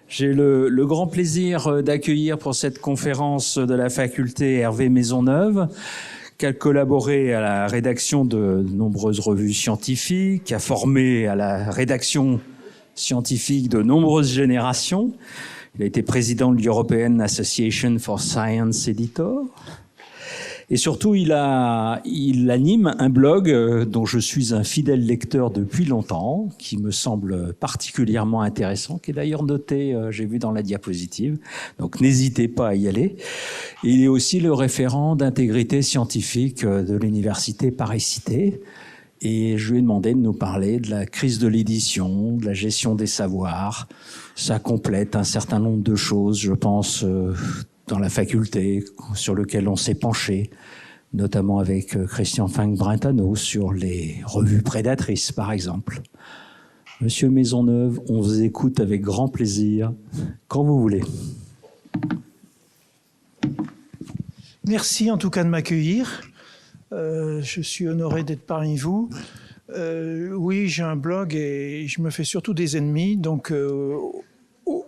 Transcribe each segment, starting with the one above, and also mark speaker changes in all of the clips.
Speaker 1: J'ai le grand plaisir d'accueillir pour cette conférence de la faculté Hervé Maisonneuve, qui a collaboré à la rédaction de nombreuses revues scientifiques, qui a formé à la rédaction scientifique de nombreuses générations. Il a été président de l'European Association for Science Editor. Et surtout, il anime un blog dont je suis un fidèle lecteur depuis longtemps, qui me semble particulièrement intéressant, qui est d'ailleurs noté, j'ai vu dans la diapositive. Donc n'hésitez pas à y aller. Il est aussi le référent d'intégrité scientifique de l'université Paris-Cité. Et je lui ai demandé de nous parler de la crise de l'édition, de la gestion des savoirs. Ça complète un certain nombre de choses, je pense, dans la faculté, sur lequel on s'est penché, notamment avec Christian Fink-Brentano, sur les revues prédatrices, par exemple. Monsieur Maisonneuve, on vous écoute avec grand plaisir, quand vous voulez.
Speaker 2: Merci en tout cas de m'accueillir. Je suis honoré d'être parmi vous. Oui, j'ai un blog et je me fais surtout des ennemis, donc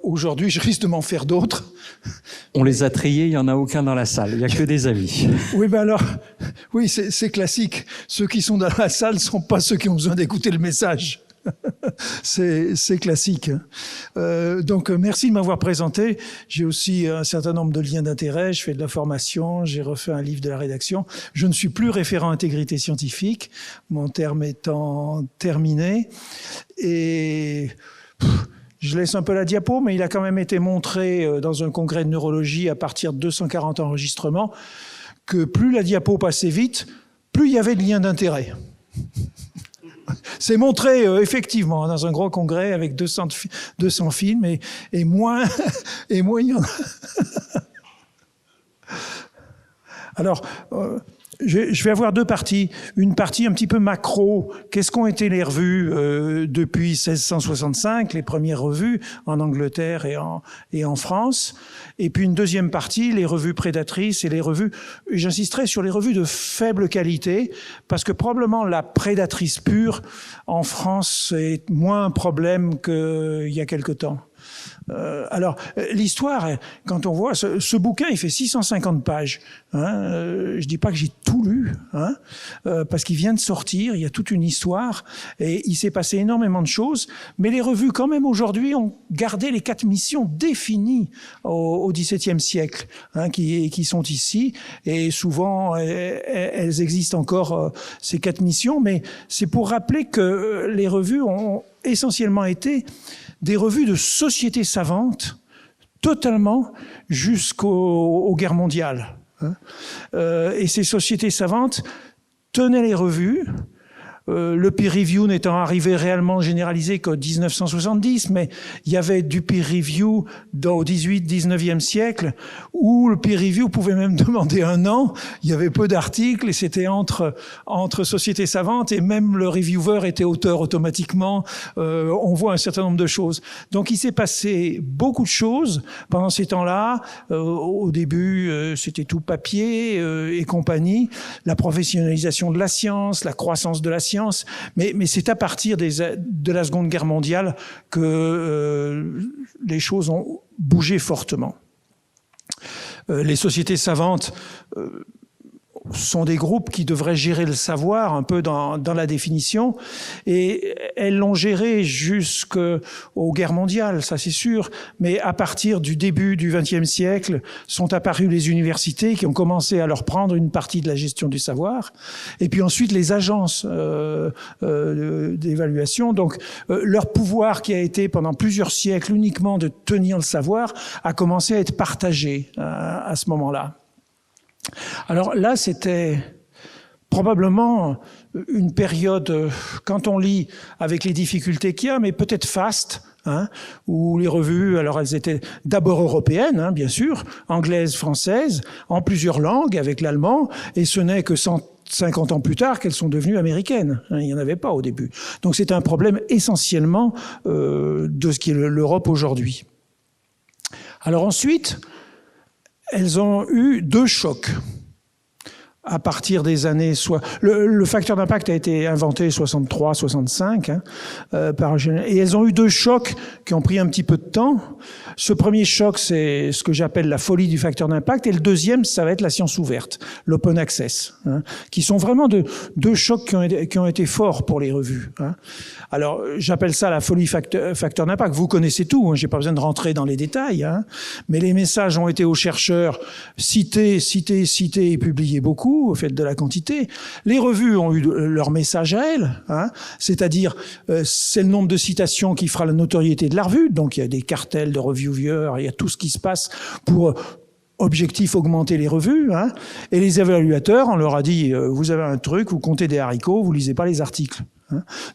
Speaker 2: aujourd'hui, je risque de m'en faire d'autres.
Speaker 1: On les a triés, il n'y en a aucun dans la salle, il n'y a que des avis.
Speaker 2: Oui, ben alors, oui, c'est classique. Ceux qui sont dans la salle ne sont pas ceux qui ont besoin d'écouter le message. C'est classique. Donc, merci de m'avoir présenté. J'ai aussi un certain nombre de liens d'intérêt. Je fais de la formation, j'ai refait un livre de la rédaction. Je ne suis plus référent intégrité scientifique, mon terme étant terminé. Et je laisse un peu la diapo, mais il a quand même été montré dans un congrès de neurologie à partir de 240 enregistrements que plus la diapo passait vite, plus il y avait de liens d'intérêt. C'est montré effectivement dans un gros congrès avec 200 films et moins il y en a. Alors, je vais avoir deux parties. Une partie un petit peu macro. Qu'est-ce qu'ont été les revues depuis 1665, les premières revues en Angleterre et en France. Et puis une deuxième partie, les revues prédatrices et les revues. J'insisterai sur les revues de faible qualité parce que probablement la prédatrice pure en France est moins un problème qu'il y a quelque temps. Alors, l'histoire, quand on voit, ce bouquin, il fait 650 pages. Hein, je dis pas que j'ai tout lu, hein, parce qu'il vient de sortir, il y a toute une histoire, et il s'est passé énormément de choses, mais les revues, quand même, aujourd'hui, ont gardé les 4 missions définies au XVIIe siècle, hein, qui sont ici, et souvent, elles existent encore, ces 4 missions, mais c'est pour rappeler que les revues ont essentiellement été des revues de sociétés savantes, totalement jusqu'aux guerres mondiales. Et ces sociétés savantes tenaient les revues, le peer review n'étant arrivé réellement généralisé qu'en 1970, mais il y avait du peer review au 19e siècle, où le peer review pouvait même demander 1 an, il y avait peu d'articles, et c'était entre sociétés savantes, et même le reviewer était auteur automatiquement, on voit un certain nombre de choses. Donc il s'est passé beaucoup de choses pendant ces temps-là. Au début, c'était tout papier et compagnie, la professionnalisation de la science, la croissance de la science, mais c'est à partir de la Seconde Guerre mondiale que les choses ont bougé fortement. Les sociétés savantes sont des groupes qui devraient gérer le savoir un peu dans la définition, et elles l'ont géré jusqu'aux guerres mondiales, ça c'est sûr, mais à partir du début du XXe siècle sont apparues les universités qui ont commencé à leur prendre une partie de la gestion du savoir, et puis ensuite les agences d'évaluation. Donc leur pouvoir, qui a été pendant plusieurs siècles uniquement de tenir le savoir, a commencé à être partagé à ce moment-là. Alors là, c'était probablement une période, quand on lit avec les difficultés qu'il y a, mais peut-être faste, hein, où les revues, alors elles étaient d'abord européennes, hein, bien sûr, anglaises, françaises, en plusieurs langues avec l'allemand, et ce n'est que 150 ans plus tard qu'elles sont devenues américaines. Hein, il n'y en avait pas au début. Donc c'est un problème essentiellement de ce qui est l'Europe aujourd'hui. Alors ensuite, elles ont eu 2 chocs. à partir des années le facteur d'impact a été inventé 63-65 par et elles ont eu deux chocs qui ont pris un petit peu de temps. Ce premier choc, c'est ce que j'appelle la folie du facteur d'impact, et le deuxième, ça va être la science ouverte, l'open access, qui sont vraiment deux chocs qui ont été forts pour les revues. Alors, j'appelle ça la folie facteur d'impact. Vous connaissez tout, j'ai pas besoin de rentrer dans les détails, mais les messages ont été aux chercheurs cités et publiés beaucoup, au fait de la quantité. Les revues ont eu leur message à elles, c'est-à-dire c'est le nombre de citations qui fera la notoriété de la revue. Donc il y a des cartels de reviewers, il y a tout ce qui se passe pour objectif augmenter les revues. Et les évaluateurs, on leur a dit vous avez un truc, vous comptez des haricots, vous lisez pas les articles.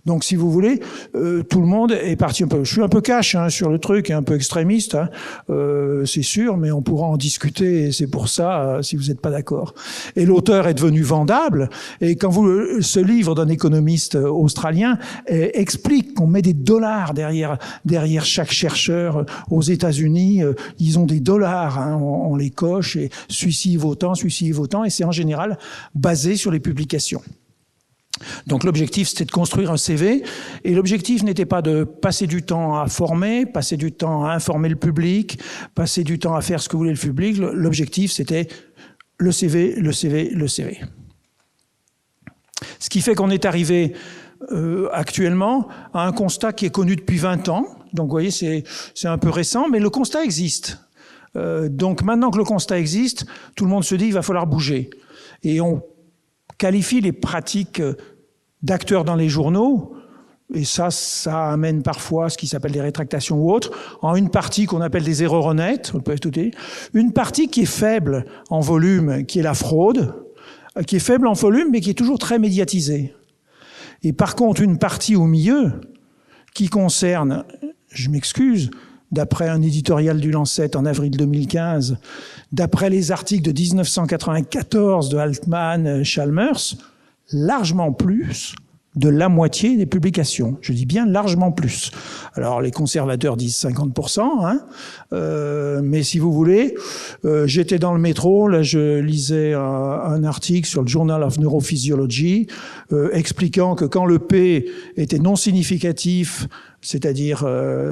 Speaker 2: Donc, si vous voulez, tout le monde est parti un peu. Je suis un peu cash sur le truc, un peu extrémiste, c'est sûr, mais on pourra en discuter. Et c'est pour ça, si vous n'êtes pas d'accord. Et l'auteur est devenu vendable. Et quand ce livre d'un économiste australien explique qu'on met des dollars derrière chaque chercheur aux États-Unis, ils ont des dollars, on les coche et celui-ci vaut tant, et c'est en général basé sur les publications. Donc l'objectif, c'était de construire un CV, et l'objectif n'était pas de passer du temps à former, passer du temps à informer le public, passer du temps à faire ce que voulait le public. L'objectif, c'était le CV. Ce qui fait qu'on est arrivé actuellement à un constat qui est connu depuis 20 ans. Donc vous voyez, c'est un peu récent, mais le constat existe. Donc maintenant que le constat existe, tout le monde se dit il va falloir bouger. Et on qualifie les pratiques d'acteurs dans les journaux, et ça amène parfois ce qui s'appelle des rétractations ou autres, en une partie qu'on appelle des erreurs honnêtes, on peut tout dire, une partie qui est faible en volume, qui est la fraude, qui est faible en volume, mais qui est toujours très médiatisée. Et par contre, une partie au milieu, qui concerne, je m'excuse, d'après un éditorial du Lancet en avril 2015, d'après les articles de 1994 de Altman, Chalmers, largement plus de la moitié des publications. Je dis bien largement plus. Alors les conservateurs disent 50%, mais si vous voulez, j'étais dans le métro, là je lisais un article sur le Journal of Neurophysiology expliquant que quand le P était non significatif, c'est-à-dire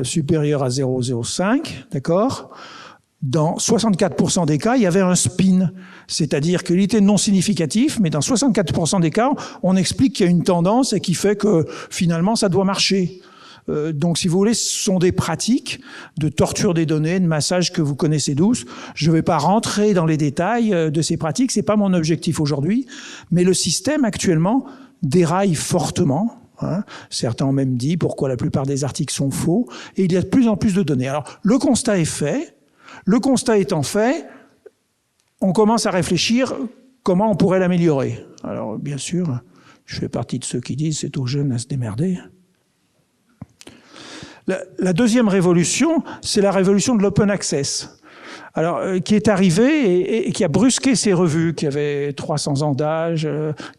Speaker 2: supérieur à 0,05, d'accord ? Dans 64% des cas, il y avait un spin, c'est-à-dire qu'il était non significatif, mais dans 64% des cas, on explique qu'il y a une tendance et qui fait que finalement ça doit marcher. Donc si vous voulez, ce sont des pratiques de torture des données, de massage que vous connaissez tous. Je ne vais pas rentrer dans les détails de ces pratiques, c'est pas mon objectif aujourd'hui, mais le système actuellement déraille fortement. Certains ont même dit pourquoi la plupart des articles sont faux, et il y a de plus en plus de données. Alors le constat est fait. Le constat étant fait, on commence à réfléchir comment on pourrait l'améliorer. Alors, bien sûr, je fais partie de ceux qui disent c'est aux jeunes à se démerder. La deuxième révolution, c'est la révolution de l'open access. Alors, qui est arrivée et qui a brusqué ces revues qui avaient 300 ans d'âge,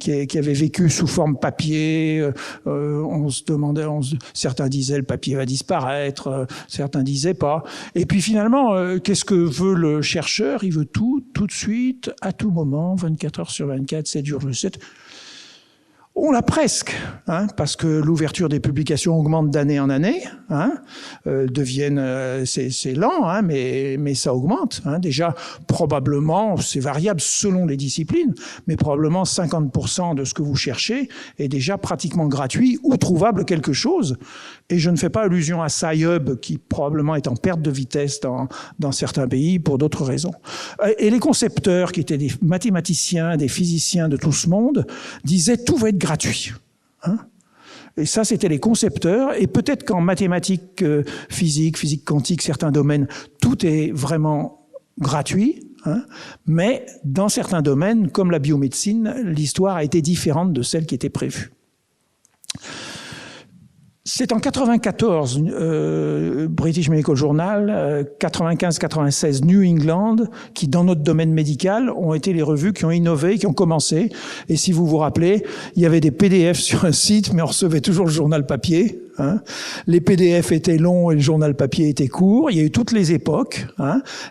Speaker 2: qui avaient vécu sous forme papier. On se demandait, certains disaient le papier va disparaître, certains disaient pas. Et puis finalement, qu'est-ce que veut le chercheur ? Il veut tout de suite, à tout moment, 24 heures sur 24, 7 jours sur 7. On l'a presque, parce que l'ouverture des publications augmente d'année en année, c'est lent, mais ça augmente. Déjà, probablement, c'est variable selon les disciplines, mais probablement 50% de ce que vous cherchez est déjà pratiquement gratuit ou trouvable quelque chose. Et je ne fais pas allusion à SciHub, qui probablement est en perte de vitesse dans certains pays pour d'autres raisons. Et les concepteurs, qui étaient des mathématiciens, des physiciens de tout ce monde, disaient tout va être gratuit. Et ça, c'était les concepteurs. Et peut-être qu'en mathématiques, physique quantique, certains domaines, tout est vraiment gratuit. Mais dans certains domaines, comme la biomédecine, l'histoire a été différente de celle qui était prévue. C'est en 94, British Medical Journal, 95-96 New England, qui dans notre domaine médical ont été les revues qui ont innové, qui ont commencé. Et si vous vous rappelez, il y avait des PDF sur un site, mais on recevait toujours le journal papier. Les PDF étaient longs et le journal papier était court. Il y a eu toutes les époques,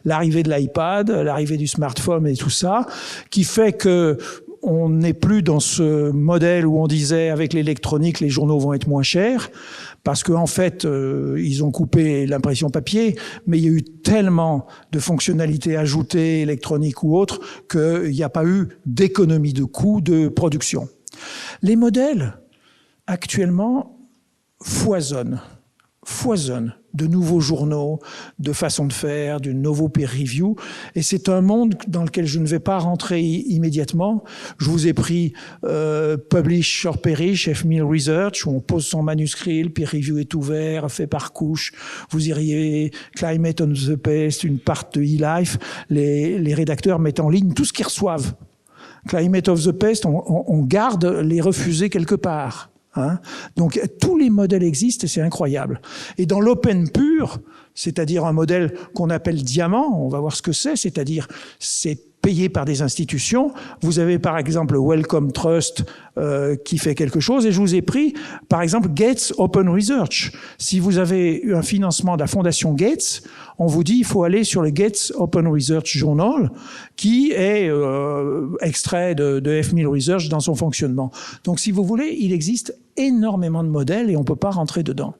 Speaker 2: l'arrivée de l'iPad, l'arrivée du smartphone et tout ça, qui fait que on n'est plus dans ce modèle où on disait avec l'électronique les journaux vont être moins chers, parce qu'en fait ils ont coupé l'impression papier, mais il y a eu tellement de fonctionnalités ajoutées, électroniques ou autres, qu'il n'y a pas eu d'économie de coût de production. Les modèles actuellement foisonnent de nouveaux journaux, de façons de faire, de nouveaux peer review. Et c'est un monde dans lequel je ne vais pas rentrer immédiatement. Je vous ai pris Publish or Perish, F1000 Research, où on pose son manuscrit, le peer review est ouvert, fait par couche. Vous iriez Climate on the Pest, une part de eLife. Les rédacteurs mettent en ligne tout ce qu'ils reçoivent. Climate of the Pest, on garde les refusés quelque part. Hein? Donc tous les modèles existent et c'est incroyable. Et dans l'open pur, c'est-à-dire un modèle qu'on appelle diamant, on va voir ce que c'est-à-dire c'est payé par des institutions. Vous avez par exemple Wellcome Trust qui fait quelque chose, et je vous ai pris par exemple Gates Open Research. Si vous avez eu un financement de la fondation Gates, on vous dit il faut aller sur le Gates Open Research Journal qui est extrait de F1000 Research dans son fonctionnement. Donc si vous voulez, il existe énormément de modèles et on ne peut pas rentrer dedans.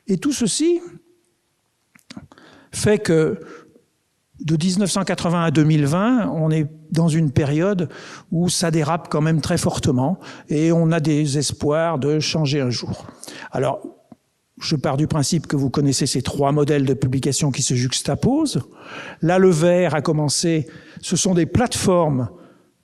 Speaker 2: Et tout ceci fait que de 1980 à 2020, on est dans une période où ça dérape quand même très fortement et on a des espoirs de changer un jour. Alors, je pars du principe que vous connaissez ces trois modèles de publication qui se juxtaposent. Là, le vert a commencé, ce sont des plateformes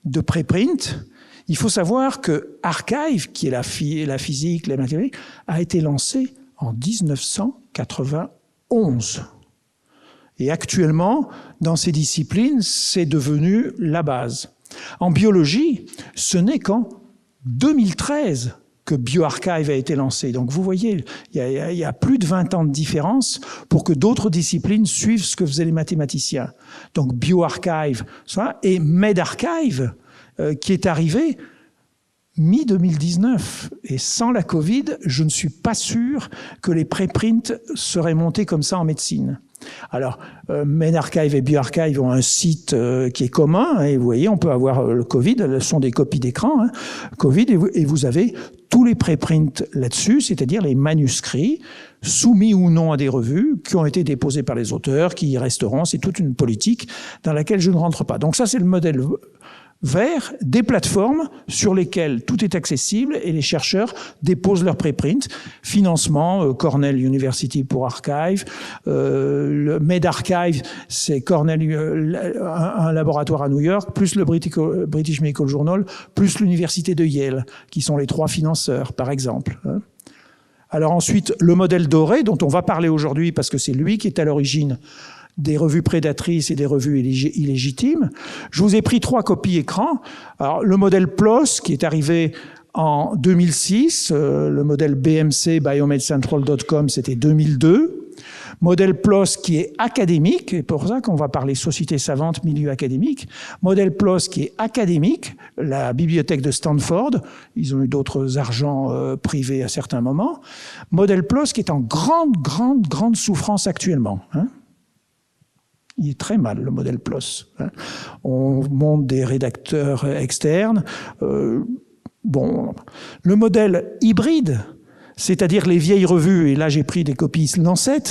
Speaker 2: de préprint. Il faut savoir que Archive, qui est la physique, les mathématiques, a été lancé en 1991. Et actuellement, dans ces disciplines, c'est devenu la base. En biologie, ce n'est qu'en 2013 que bioRxiv a été lancé. Donc vous voyez, il y a plus de 20 ans de différence pour que d'autres disciplines suivent ce que faisaient les mathématiciens. Donc bioRxiv, et medRxiv, qui est arrivé mi-2019. Et sans la Covid, je ne suis pas sûr que les préprints seraient montés comme ça en médecine. Alors, medRxiv et bioRxiv ont un site qui est commun, et vous voyez, on peut avoir le Covid, ce sont des copies d'écran, Covid, et vous avez tous les préprints là-dessus, c'est-à-dire les manuscrits soumis ou non à des revues, qui ont été déposés par les auteurs, qui y resteront. C'est toute une politique dans laquelle je ne rentre pas. Donc ça, c'est le modèle vers des plateformes sur lesquelles tout est accessible et les chercheurs déposent leurs préprints. Financement, Cornell University pour Archive, le medRxiv, c'est Cornell, un laboratoire à New York, plus le British Medical Journal, plus l'université de Yale, qui sont les trois financeurs, par exemple. Alors ensuite, le modèle doré, dont on va parler aujourd'hui parce que c'est lui qui est à l'origine des revues prédatrices et des revues illégitimes. Je vous ai pris 3 copies écran. Alors, le modèle PLOS, qui est arrivé en 2006, le modèle BMC, biomedcentral.com, c'était 2002. Modèle PLOS qui est académique, et pour ça qu'on va parler société savante, milieu académique. Modèle PLOS qui est académique, la bibliothèque de Stanford, ils ont eu d'autres argents privés à certains moments. Modèle PLOS qui est en grande souffrance actuellement, hein. Il est très mal, le modèle PLOS. On monte des rédacteurs externes. Bon, le modèle hybride, c'est-à-dire les vieilles revues, et là j'ai pris des copies Lancet,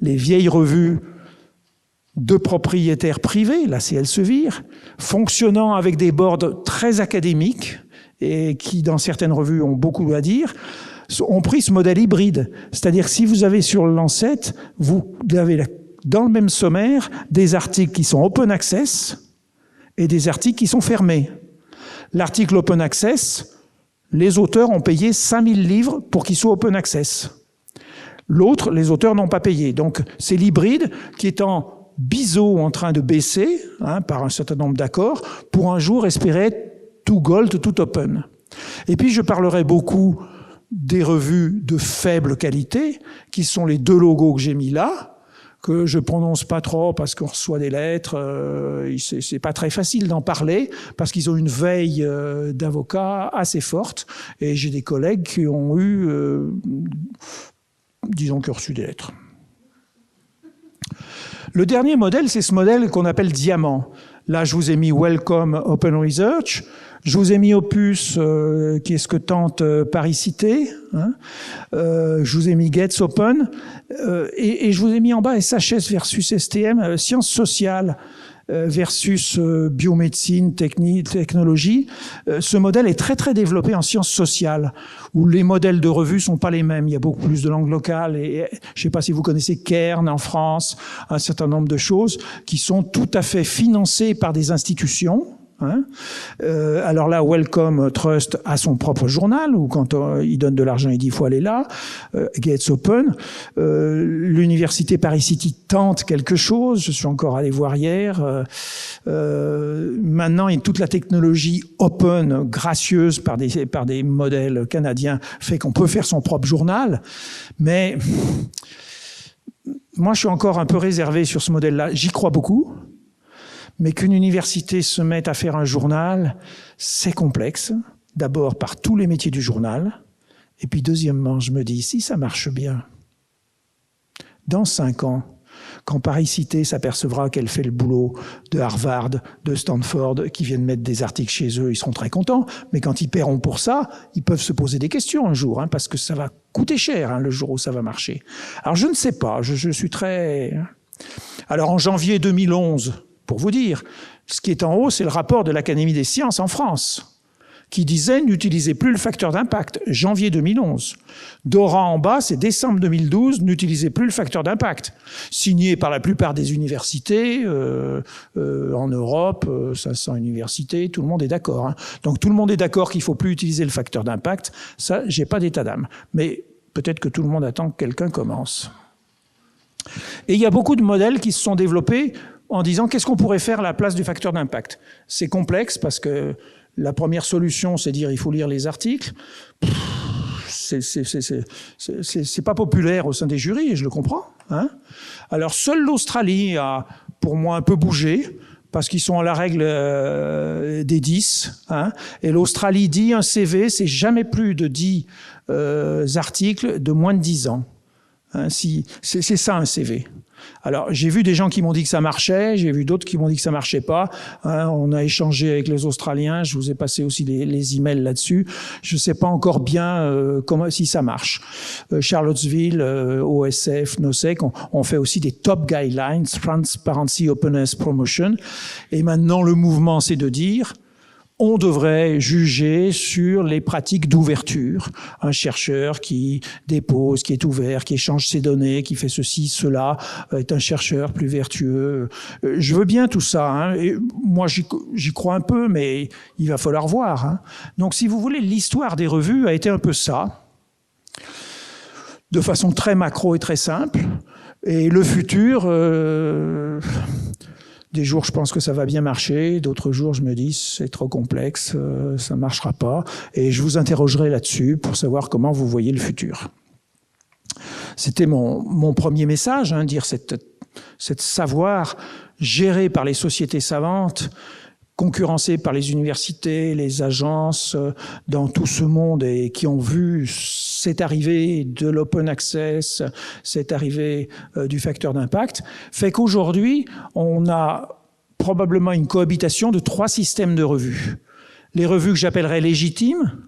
Speaker 2: les vieilles revues de propriétaires privés, la C. Elsevier, fonctionnant avec des boards très académiques et qui, dans certaines revues, ont beaucoup à dire, ont pris ce modèle hybride. C'est-à-dire si vous avez sur le Lancet, vous avez dans le même sommaire, des articles qui sont open access et des articles qui sont fermés. L'article open access, les auteurs ont payé 5000 livres pour qu'il soit open access. L'autre, les auteurs n'ont pas payé. Donc c'est l'hybride qui est en biseau en train de baisser, par un certain nombre d'accords, pour un jour espérer tout gold, tout open. Et puis je parlerai beaucoup des revues de faible qualité, qui sont les 2 logos que j'ai mis là, que je prononce pas trop parce qu'on reçoit des lettres, c'est pas très facile d'en parler parce qu'ils ont une veille d'avocats assez forte, et j'ai des collègues qui ont eu, disons, qui ont reçu des lettres. Le dernier modèle, c'est ce modèle qu'on appelle diamant. Là, je vous ai mis Welcome Open Research. Je vous ai mis Opus, qui est ce que tente Paris Cité. Hein. Je vous ai mis Gates Open. Et je vous ai mis en bas SHS versus STM, sciences sociales versus biomédecine, technologie. Ce modèle est très très développé en sciences sociales, où les modèles de revue sont pas les mêmes. Il y a beaucoup plus de langues locales. Et je sais pas si vous connaissez Cairn en France, un certain nombre de choses qui sont tout à fait financées par des institutions. Hein. Alors là, Wellcome Trust a son propre journal, où quand il donne de l'argent, il dit il faut aller là. Gates Open. L'université Paris City tente quelque chose. Je suis encore allé voir hier. Maintenant, toute la technologie open, gracieuse par des modèles canadiens, fait qu'on peut faire son propre journal. Mais moi, je suis encore un peu réservé sur ce modèle-là. J'y crois beaucoup. Mais qu'une université se mette à faire un journal, c'est complexe. D'abord par tous les métiers du journal. Et puis deuxièmement, je me dis, si ça marche bien, dans 5 ans, quand Paris Cité s'apercevra qu'elle fait le boulot de Harvard, de Stanford, qui viennent mettre des articles chez eux, ils seront très contents. Mais quand ils paieront pour ça, ils peuvent se poser des questions un jour, hein, parce que ça va coûter cher, hein, le jour où ça va marcher. Alors je ne sais pas, je suis très... Alors en janvier 2011... Pour vous dire, ce qui est en haut, c'est le rapport de l'Académie des sciences en France, qui disait « n'utilisez plus le facteur d'impact », janvier 2011. Dora en bas, c'est décembre 2012, « n'utilisez plus le facteur d'impact », signé par la plupart des universités, en Europe, 500 universités, tout le monde est d'accord. Hein. Donc tout le monde est d'accord qu'il ne faut plus utiliser le facteur d'impact, ça, j'ai pas d'état d'âme. Mais peut-être que tout le monde attend que quelqu'un commence. Et il y a beaucoup de modèles qui se sont développés en disant qu'est-ce qu'on pourrait faire à la place du facteur d'impact. C'est complexe parce que la première solution, c'est dire il faut lire les articles. C'est pas populaire au sein des jurys, et je le comprends. Hein. Alors seule l'Australie a, pour moi, un peu bougé, parce qu'ils sont à la règle des 10. Hein. Et l'Australie dit un CV, c'est jamais plus de 10 articles de moins de 10 ans. Hein, c'est ça un CV. Alors, j'ai vu des gens qui m'ont dit que ça marchait, j'ai vu d'autres qui m'ont dit que ça marchait pas. Hein, on a échangé avec les Australiens, je vous ai passé aussi les emails là-dessus. Je sais pas encore bien si ça marche. Charlottesville, OSF, NOSEC, on fait aussi des top guidelines, Transparency, Openness, Promotion. Et maintenant, le mouvement, c'est de dire... on devrait juger sur les pratiques d'ouverture. Un chercheur qui dépose, qui est ouvert, qui échange ses données, qui fait ceci, cela, est un chercheur plus vertueux. Je veux bien tout ça. Hein. Et moi, j'y crois un peu, mais il va falloir voir. Hein. Donc, si vous voulez, l'histoire des revues a été un peu ça, de façon très macro et très simple. Et le futur... des jours, je pense que ça va bien marcher. D'autres jours, je me dis, c'est trop complexe, ça ne marchera pas. Et je vous interrogerai là-dessus pour savoir comment vous voyez le futur. C'était mon premier message, hein, dire cette savoir géré par les sociétés savantes, concurrencé par les universités, les agences dans tout ce monde et qui ont vu cette arrivée de l'open access, cette arrivée du facteur d'impact, fait qu'aujourd'hui, on a probablement une cohabitation de 3 systèmes de revues. Les revues que j'appellerais légitimes,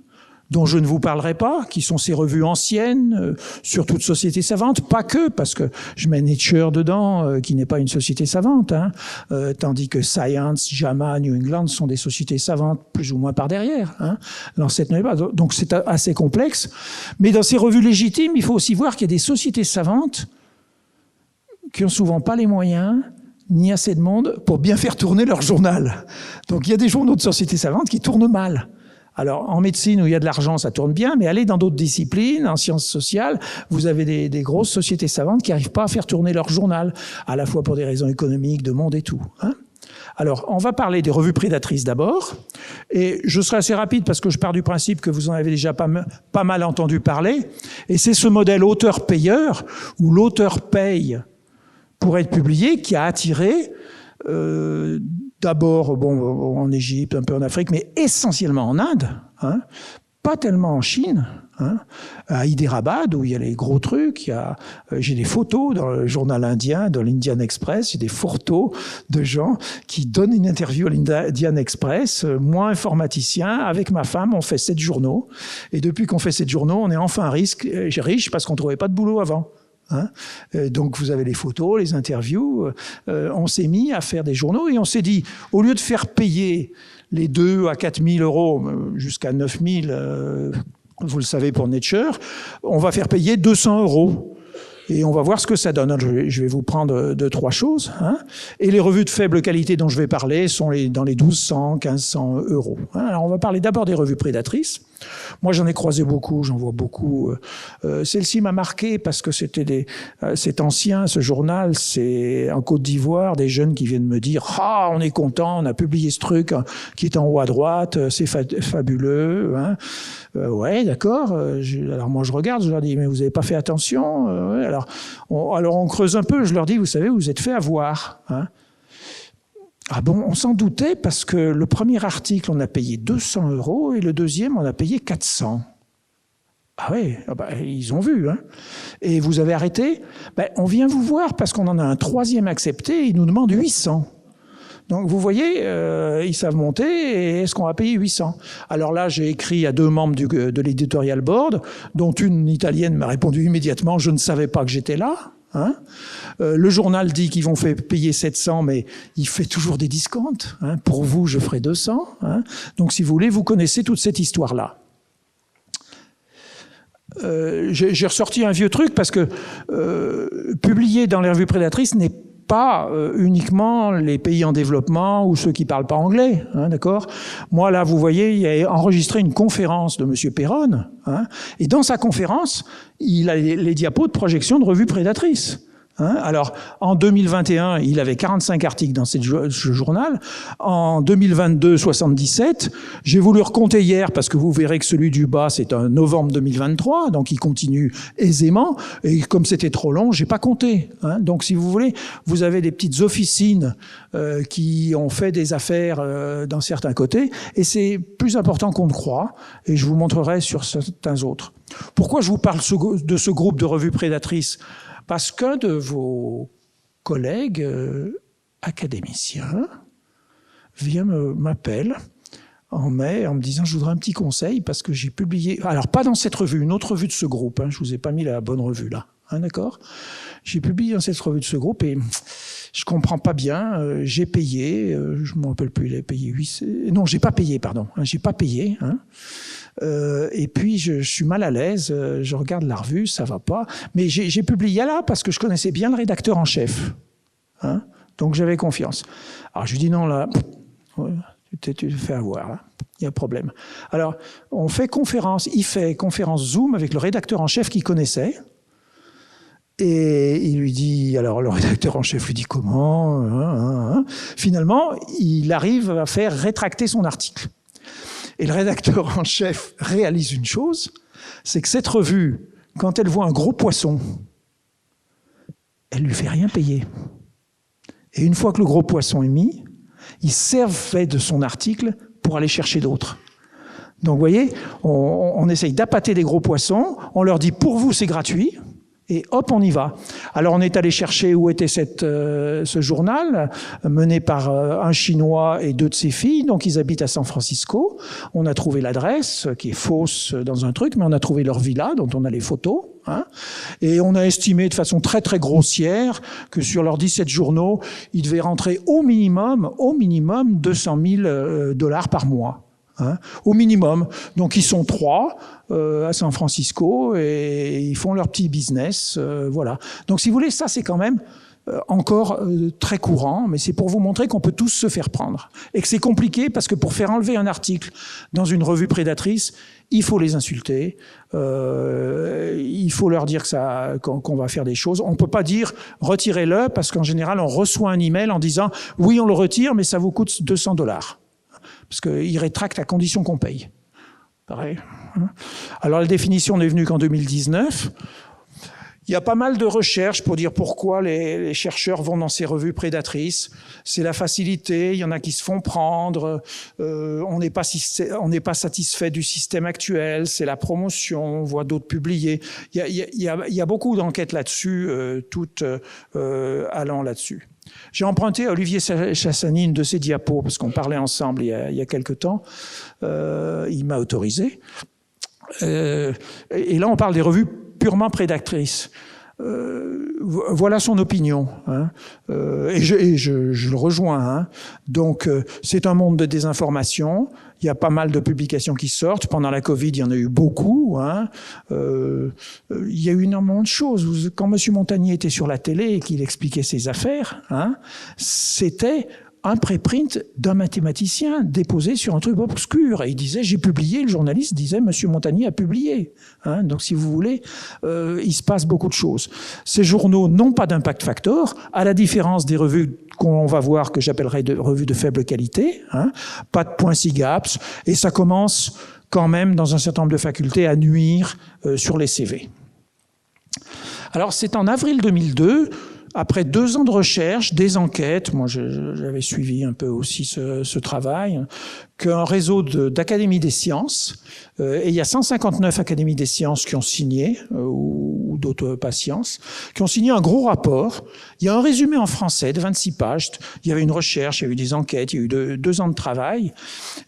Speaker 2: dont je ne vous parlerai pas, qui sont ces revues anciennes, sur toute société savante, pas que, parce que je mets Nature dedans, qui n'est pas une société savante, hein, tandis que Science, JAMA, New England sont des sociétés savantes, plus ou moins par derrière. Hein, l'ancêtre n'est pas. Donc c'est assez complexe. Mais dans ces revues légitimes, il faut aussi voir qu'il y a des sociétés savantes qui ont souvent pas les moyens, ni assez de monde, pour bien faire tourner leur journal. Donc il y a des journaux de sociétés savantes qui tournent mal. Alors, en médecine, où il y a de l'argent, ça tourne bien, mais allez dans d'autres disciplines, en sciences sociales, vous avez des grosses sociétés savantes qui n'arrivent pas à faire tourner leur journal, à la fois pour des raisons économiques, de monde et tout. Hein. Alors, on va parler des revues prédatrices d'abord, et je serai assez rapide parce que je pars du principe que vous en avez déjà pas mal entendu parler, et c'est ce modèle auteur-payeur, où l'auteur paye pour être publié, qui a attiré... d'abord en Égypte, un peu en Afrique, mais essentiellement en Inde, hein, pas tellement en Chine, Hein, à Hyderabad, où il y a les gros trucs, j'ai des photos dans le journal indien, dans l'Indian Express, j'ai des photos de gens qui donnent une interview à l'Indian Express, moi informaticien, avec ma femme, on fait 7 journaux, et depuis qu'on fait 7 journaux, on est enfin riche parce qu'on trouvait pas de boulot avant. Hein, donc vous avez les photos, les interviews, on s'est mis à faire des journaux et on s'est dit, au lieu de faire payer les 2 à 4 000 euros, jusqu'à 9 000, vous le savez pour Nature, on va faire payer 200 euros. Et on va voir ce que ça donne. Alors, je vais vous prendre 2-3 choses. Hein. Et les revues de faible qualité dont je vais parler sont dans les 1200, 1500 euros. Hein. Alors on va parler d'abord des revues prédatrices. Moi j'en ai croisé beaucoup, j'en vois beaucoup. Celle-ci m'a marqué parce que c'est ancien, ce journal, c'est en Côte d'Ivoire, des jeunes qui viennent me dire « Ah, on est content, on a publié ce truc qui est en haut à droite, c'est fabuleux. Hein. » Ouais, d'accord. Alors moi je regarde, je leur dis « Mais vous n'avez pas fait attention ouais. » Alors on creuse un peu, je leur dis « Vous savez, vous êtes fait avoir. Hein. » Ah bon, on s'en doutait parce que le premier article, on a payé 200 euros et le deuxième, on a payé 400. Ah oui, ils ont vu. Hein. Et vous avez arrêté? On vient vous voir parce qu'on en a un troisième accepté et ils nous demandent 800. Donc vous voyez, ils savent monter et est-ce qu'on va payer 800? Alors là, j'ai écrit à 2 membres de l'éditorial board, dont une italienne m'a répondu immédiatement, je ne savais pas que j'étais là. Hein, le journal dit qu'ils vont faire payer 700, mais il fait toujours des discounts. Hein, pour vous, je ferai 200. Hein, donc, si vous voulez, vous connaissez toute cette histoire-là. J'ai ressorti un vieux truc parce que publier dans les revues prédatrices n'est pas uniquement les pays en développement ou ceux qui parlent pas anglais, hein, d'accord. Moi là, vous voyez, il a enregistré une conférence de Monsieur Perron, hein, et dans sa conférence, il a les diapos de projection de revues prédatrices. Hein, alors, en 2021, il avait 45 articles dans ce journal. En 2022, 77. J'ai voulu recompter hier parce que vous verrez que celui du bas, c'est un novembre 2023, donc il continue aisément. Et comme c'était trop long, j'ai pas compté. Hein, donc, si vous voulez, vous avez des petites officines qui ont fait des affaires dans certains côtés, et c'est plus important qu'on ne croit. Et je vous montrerai sur certains autres. Pourquoi je vous parle de ce groupe de revues prédatrices ? Parce qu'un de vos collègues académiciens m'appelle en mai en me disant « Je voudrais un petit conseil parce que j'ai publié... » Alors, pas dans cette revue, une autre revue de ce groupe. Hein, je vous ai pas mis la bonne revue là. Hein, d'accord ? J'ai publié dans cette revue de ce groupe et je comprends pas bien. J'ai payé, je me rappelle plus, il a payé 8... Non, j'ai pas payé, pardon. Hein, j'ai pas payé. Hein. Et puis je suis mal à l'aise, je regarde la revue, ça va pas. Mais j'ai publié là parce que je connaissais bien le rédacteur en chef. Hein, donc j'avais confiance. Alors je lui dis non là, tu te fais avoir là, il y a problème. Alors on fait conférence, il fait conférence Zoom avec le rédacteur en chef qu'il connaissait. Et il lui dit, alors le rédacteur en chef lui dit comment Finalement, il arrive à faire rétracter son article. Et le rédacteur en chef réalise une chose, c'est que cette revue, quand elle voit un gros poisson, elle lui fait rien payer. Et une fois que le gros poisson est mis, il servait de son article pour aller chercher d'autres. Donc vous voyez, on essaye d'appâter des gros poissons, on leur dit pour vous c'est gratuit, et hop, on y va. Alors on est allé chercher où était ce journal, mené par un Chinois et 2 de ses filles, donc ils habitent à San Francisco. On a trouvé l'adresse, qui est fausse dans un truc, mais on a trouvé leur villa, dont on a les photos. Hein, et on a estimé de façon très très grossière que sur leurs 17 journaux, ils devaient rentrer au minimum 200 000 $ par mois. Hein, au minimum. Donc ils sont 3 à San Francisco et ils font leur petit business. Voilà. Donc si vous voulez, ça c'est quand même encore très courant, mais c'est pour vous montrer qu'on peut tous se faire prendre. Et que c'est compliqué parce que pour faire enlever un article dans une revue prédatrice, il faut les insulter, il faut leur dire qu'on va faire des choses. On ne peut pas dire « retirez-le » parce qu'en général, on reçoit un email en disant « oui, on le retire, mais ça vous coûte 200 $. Parce qu'ils rétractent à condition qu'on paye. Pareil. Alors la définition n'est venue qu'en 2019. Il y a pas mal de recherches pour dire pourquoi les chercheurs vont dans ces revues prédatrices. C'est la facilité, il y en a qui se font prendre, on n'est pas satisfait du système actuel, c'est la promotion, on voit d'autres publier. Il y a beaucoup d'enquêtes là-dessus, toutes allant là-dessus. J'ai emprunté à Olivier Chassani une de ses diapos, parce qu'on parlait ensemble il y a quelque temps. Il m'a autorisé. Et là, on parle des revues purement prédatrices. Voilà son opinion, hein. Et je le rejoins, hein. Donc, c'est un monde de désinformation. Il y a pas mal de publications qui sortent. Pendant la Covid, il y en a eu beaucoup, hein. Il y a eu énormément de choses. Quand M. Montagnier était sur la télé et qu'il expliquait ses affaires, hein, c'était un préprint d'un mathématicien déposé sur un truc obscur. Et il disait, j'ai publié, le journaliste disait, Monsieur Montagnier a publié. Hein, donc, si vous voulez, il se passe beaucoup de choses. Ces journaux n'ont pas d'impact factor, à la différence des revues qu'on va voir, que j'appellerais de revues de faible qualité, hein, pas de points SIGAPS, et ça commence quand même, dans un certain nombre de facultés, à nuire sur les CV. Alors, c'est en avril 2002, après 2 ans de recherche, des enquêtes, moi j'avais suivi un peu aussi ce travail, qu'un réseau d'académies des sciences, et il y a 159 académies des sciences qui ont signé, ou d'autres pas sciences, qui ont signé un gros rapport. Il y a un résumé en français de 26 pages, il y avait une recherche, il y a eu des enquêtes, il y a eu 2 ans de travail,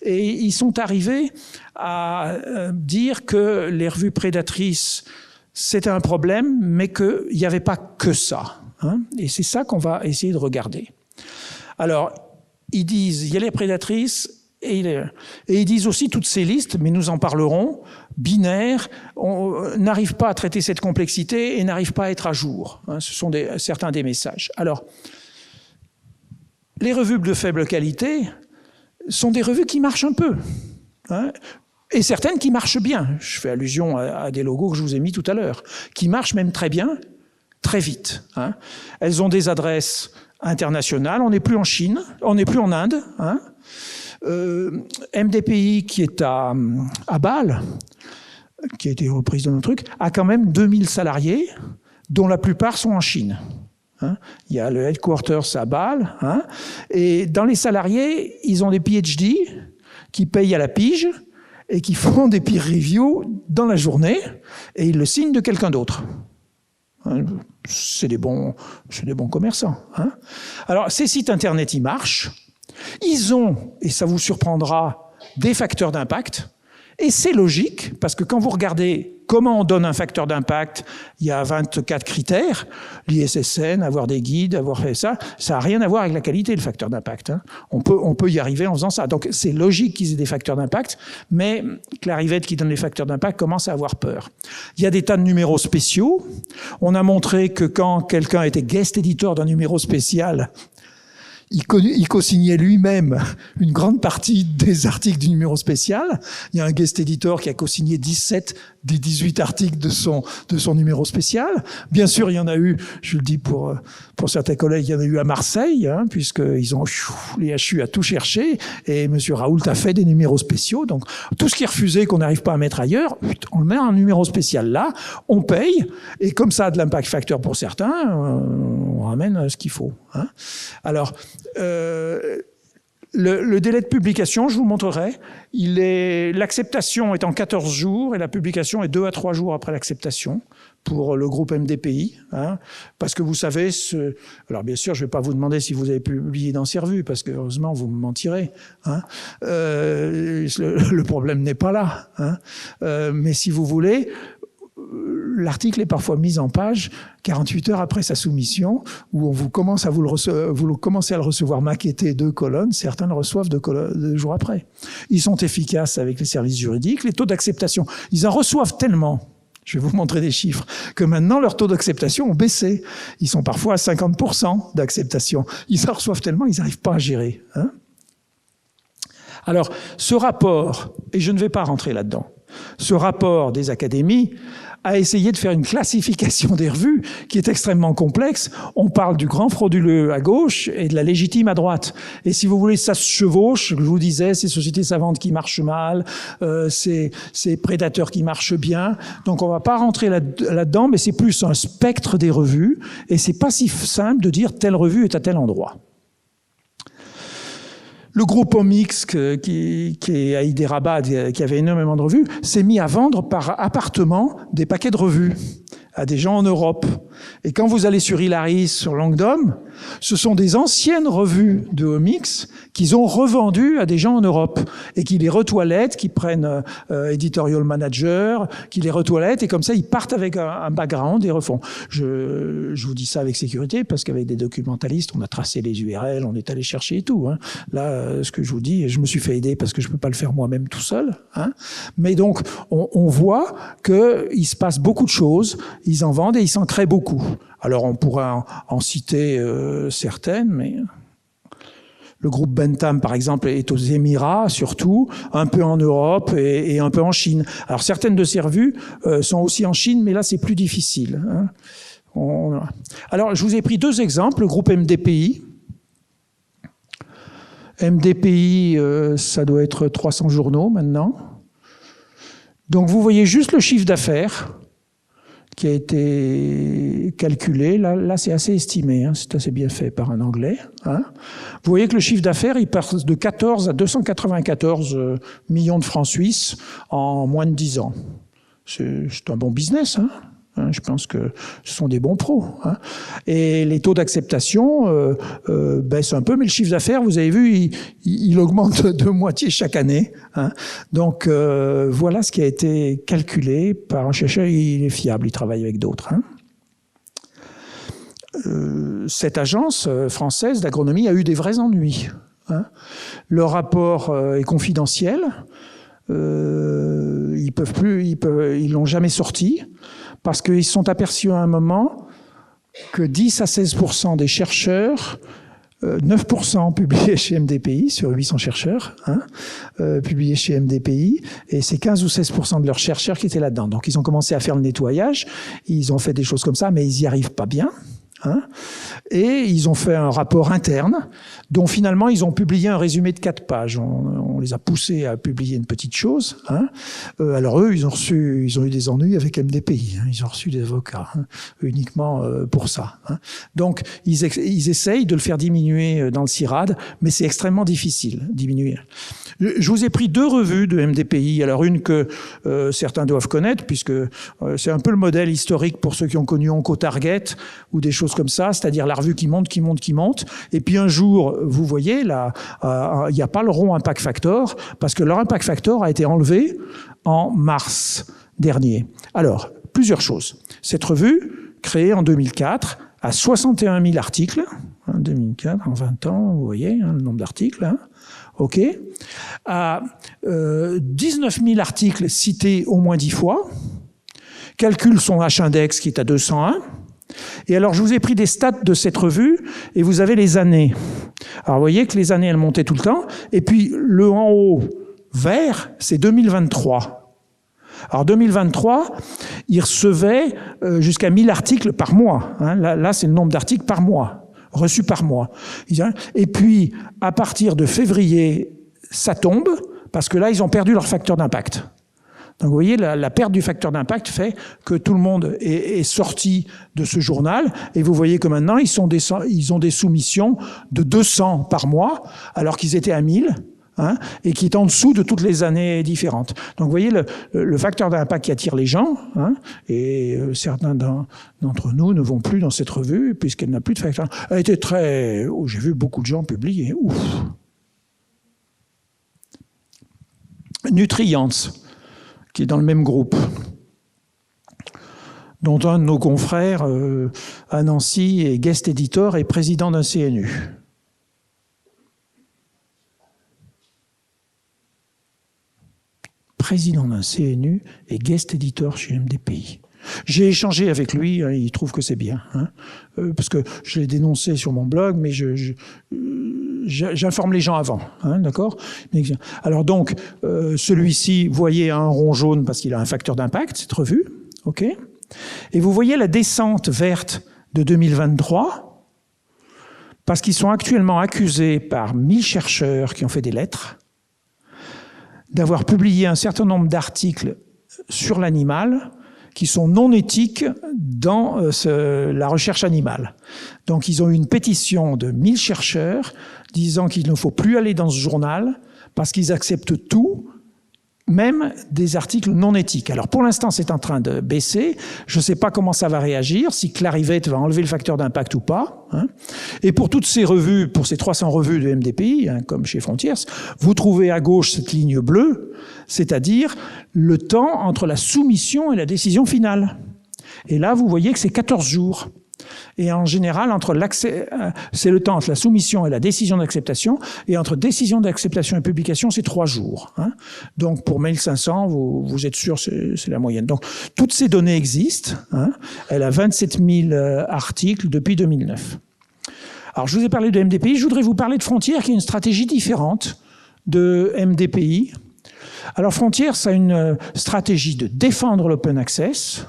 Speaker 2: et ils sont arrivés à dire que les revues prédatrices, c'était un problème, mais qu'il n'y avait pas que ça. Hein, et c'est ça qu'on va essayer de regarder. Alors, ils disent, il y a les prédatrices, et ils disent aussi toutes ces listes, mais nous en parlerons, binaires, n'arrivent pas à traiter cette complexité et n'arrivent pas à être à jour. Hein, ce sont certains des messages. Alors, les revues de faible qualité sont des revues qui marchent un peu. Hein, et certaines qui marchent bien. Je fais allusion à des logos que je vous ai mis tout à l'heure, qui marchent même très bien, très vite. Hein. Elles ont des adresses internationales. On n'est plus en Chine, on n'est plus en Inde. Hein. MDPI, qui est à Bâle, qui a été reprise dans nos trucs, a quand même 2000 salariés, dont la plupart sont en Chine. Hein. Il y a le headquarters à Bâle. Hein. Et dans les salariés, ils ont des PhD qui payent à la pige et qui font des peer reviews dans la journée, et ils le signent de quelqu'un d'autre. C'est des bons commerçants. Hein. Alors, ces sites Internet, ils marchent. Ils ont, et ça vous surprendra, des facteurs d'impact. Et c'est logique, parce que quand vous regardez comment on donne un facteur d'impact, il y a 24 critères. L'ISSN, avoir des guides, avoir fait ça, ça n'a rien à voir avec la qualité, le facteur d'impact. Hein. On peut y arriver en faisant ça. Donc, c'est logique qu'ils aient des facteurs d'impact, mais Clarivate, qui donne les facteurs d'impact, commence à avoir peur. Il y a des tas de numéros spéciaux. On a montré que quand quelqu'un était guest editor d'un numéro spécial, il co-signait lui-même une grande partie des articles du numéro spécial. Il y a un guest editor qui a co-signé 17 des 18 articles de son numéro spécial. Bien sûr, il y en a eu, je le dis pour certains collègues, il y en a eu à Marseille, hein, puisqu'ils ont, les HU a tout cherché, et M. Raoult a fait des numéros spéciaux. Donc, tout ce qui est refusé, qu'on n'arrive pas à mettre ailleurs, on le met en numéro spécial là, on paye, et comme ça a de l'impact facteur pour certains, on ramène ce qu'il faut. Hein. Alors, le délai de publication, je vous montrerai, l'acceptation est en 14 jours et la publication est 2 à 3 jours après l'acceptation pour le groupe MDPI. Hein, parce que vous savez, alors bien sûr, je ne vais pas vous demander si vous avez publié dans ces revues, parce que heureusement, vous me mentirez. Hein, le problème n'est pas là. Hein, mais si vous voulez, l'article est parfois mis en page 48 heures après sa soumission, où vous commencez à le recevoir maquetté 2 colonnes, certains le reçoivent 2 jours après. Ils sont efficaces avec les services juridiques, les taux d'acceptation, ils en reçoivent tellement, je vais vous montrer des chiffres, que maintenant leurs taux d'acceptation ont baissé. Ils sont parfois à 50% d'acceptation. Ils en reçoivent tellement, ils n'arrivent pas à gérer. Hein. Alors, ce rapport, et je ne vais pas rentrer là-dedans, Ce rapport des académies a essayé de faire une classification des revues qui est extrêmement complexe. On parle du grand frauduleux à gauche et de la légitime à droite. Et si vous voulez, ça se chevauche. Je vous disais, ces sociétés savantes qui marchent mal, ces prédateurs qui marchent bien. Donc on va pas rentrer là-dedans, mais c'est plus un spectre des revues. Et c'est pas si simple de dire telle revue est à tel endroit. Le groupe Omix, qui est à Hyderabad, qui avait énormément de revues, s'est mis à vendre par appartement des paquets de revues à des gens en Europe. Et quand vous allez sur Hilaris, sur Langdom, ce sont des anciennes revues de Omix qu'ils ont revendues à des gens en Europe et qui les retoilettent, qui prennent editorial manager, qui les retoilettent et comme ça ils partent avec un background et refont. Je vous dis ça avec sécurité parce qu'avec des documentalistes, on a tracé les URL, on est allé chercher et tout. Hein. Là, ce que je vous dis, je me suis fait aider parce que je peux pas le faire moi-même tout seul. Hein. Mais donc, on voit qu'il se passe beaucoup de choses. Ils en vendent et ils s'en créent beaucoup. Alors on pourrait en citer certaines, mais le groupe Bentham, par exemple, est aux Émirats, surtout, un peu en Europe et un peu en Chine. Alors certaines de ces revues sont aussi en Chine, mais là c'est plus difficile. Hein. Alors je vous ai pris deux exemples, le groupe MDPI. MDPI, ça doit être 300 journaux maintenant. Donc vous voyez juste le chiffre d'affaires qui a été calculé. Là c'est assez estimé, hein, c'est assez bien fait par un Anglais. Hein. Vous voyez que le chiffre d'affaires, il passe de 14 à 294 millions de francs suisses en moins de 10 ans. C'est un bon business, hein. Je pense que ce sont des bons pros. Hein. Et les taux d'acceptation baissent un peu, mais le chiffre d'affaires, vous avez vu, il augmente de moitié chaque année. Hein. Donc voilà ce qui a été calculé par un chercheur. Il est fiable, il travaille avec d'autres. Hein. Cette agence française d'agronomie a eu des vrais ennuis. Hein. Le rapport est confidentiel. Ils l'ont jamais sorti. Parce qu'ils se sont aperçus à un moment que 10 à 16% des chercheurs, 9% publiés chez MDPI, sur 800 chercheurs, hein, publiés chez MDPI, et c'est 15 ou 16% de leurs chercheurs qui étaient là-dedans. Donc ils ont commencé à faire le nettoyage, ils ont fait des choses comme ça, mais ils n'y arrivent pas bien. Hein, et ils ont fait un rapport interne dont finalement ils ont publié un résumé de 4 pages. On les a poussés à publier une petite chose. Hein. Alors eux, ils ont eu des ennuis avec MDPI. Hein. Ils ont reçu des avocats hein, uniquement pour ça. Hein. Donc ils essayent de le faire diminuer dans le CIRAD, mais c'est extrêmement difficile diminuer. Je vous ai pris 2 revues de MDPI. Alors une que certains doivent connaître puisque c'est un peu le modèle historique pour ceux qui ont connu OncoTarget ou des choses comme ça, c'est-à-dire la revue qui monte, qui monte, qui monte. Et puis un jour, vous voyez, là, il n'y a pas le rond impact factor, parce que leur impact factor a été enlevé en mars dernier. Alors, plusieurs choses. Cette revue, créée en 2004, a 61 000 articles. En 2004, en 20 ans, vous voyez, hein, le nombre d'articles. Hein. OK. À 19 000 articles cités au moins 10 fois. Calcule son H-index qui est à 201. Et alors, je vous ai pris des stats de cette revue, et vous avez les années. Alors, vous voyez que les années, elles montaient tout le temps, et puis le en haut, vert, c'est 2023. Alors, 2023, ils recevaient jusqu'à 1000 articles par mois. Hein. Là c'est le nombre d'articles par mois, reçus par mois. Et puis, à partir de février, ça tombe, parce que là, ils ont perdu leur facteur d'impact. Donc vous voyez, la perte du facteur d'impact fait que tout le monde est sorti de ce journal, et vous voyez que maintenant ils ont des soumissions de 200 par mois, alors qu'ils étaient à 1000, hein, et qui est en dessous de toutes les années différentes. Donc vous voyez le facteur d'impact qui attire les gens, hein, et certains d'entre nous ne vont plus dans cette revue puisqu'elle n'a plus de facteur. Elle était très... Oh, j'ai vu beaucoup de gens publier. Ouf. Nutrients, qui est dans le même groupe, dont un de nos confrères à Nancy est guest editor et président d'un CNU. Président d'un CNU et guest editor chez MDPI. J'ai échangé avec lui, hein, il trouve que c'est bien, hein, parce que je l'ai dénoncé sur mon blog, mais j'informe les gens avant, hein, d'accord? Alors donc, celui-ci, vous voyez un rond jaune parce qu'il a un facteur d'impact, cette revue, ok? Et vous voyez la descente verte de 2023, parce qu'ils sont actuellement accusés par 1000 chercheurs qui ont fait des lettres d'avoir publié un certain nombre d'articles sur l'animal qui sont non éthiques dans la recherche animale. Donc ils ont eu une pétition de 1000 chercheurs disant qu'il ne faut plus aller dans ce journal parce qu'ils acceptent tout, même des articles non éthiques. Alors pour l'instant, c'est en train de baisser. Je ne sais pas comment ça va réagir, si Clarivate va enlever le facteur d'impact ou pas. Hein. Et pour toutes ces revues, pour ces 300 revues de MDPI, hein, comme chez Frontiers, vous trouvez à gauche cette ligne bleue, c'est-à-dire le temps entre la soumission et la décision finale. Et là, vous voyez que c'est 14 jours. Et en général, c'est le temps entre la soumission et la décision d'acceptation, et entre décision d'acceptation et publication, c'est 3 jours. Hein. Donc pour Mail 500, vous êtes sûr, c'est la moyenne. Donc toutes ces données existent. Hein. Elle a 27 000 articles depuis 2009. Alors je vous ai parlé de MDPI, je voudrais vous parler de Frontiers, qui est une stratégie différente de MDPI. Alors Frontiers, ça a une stratégie de défendre l'open access.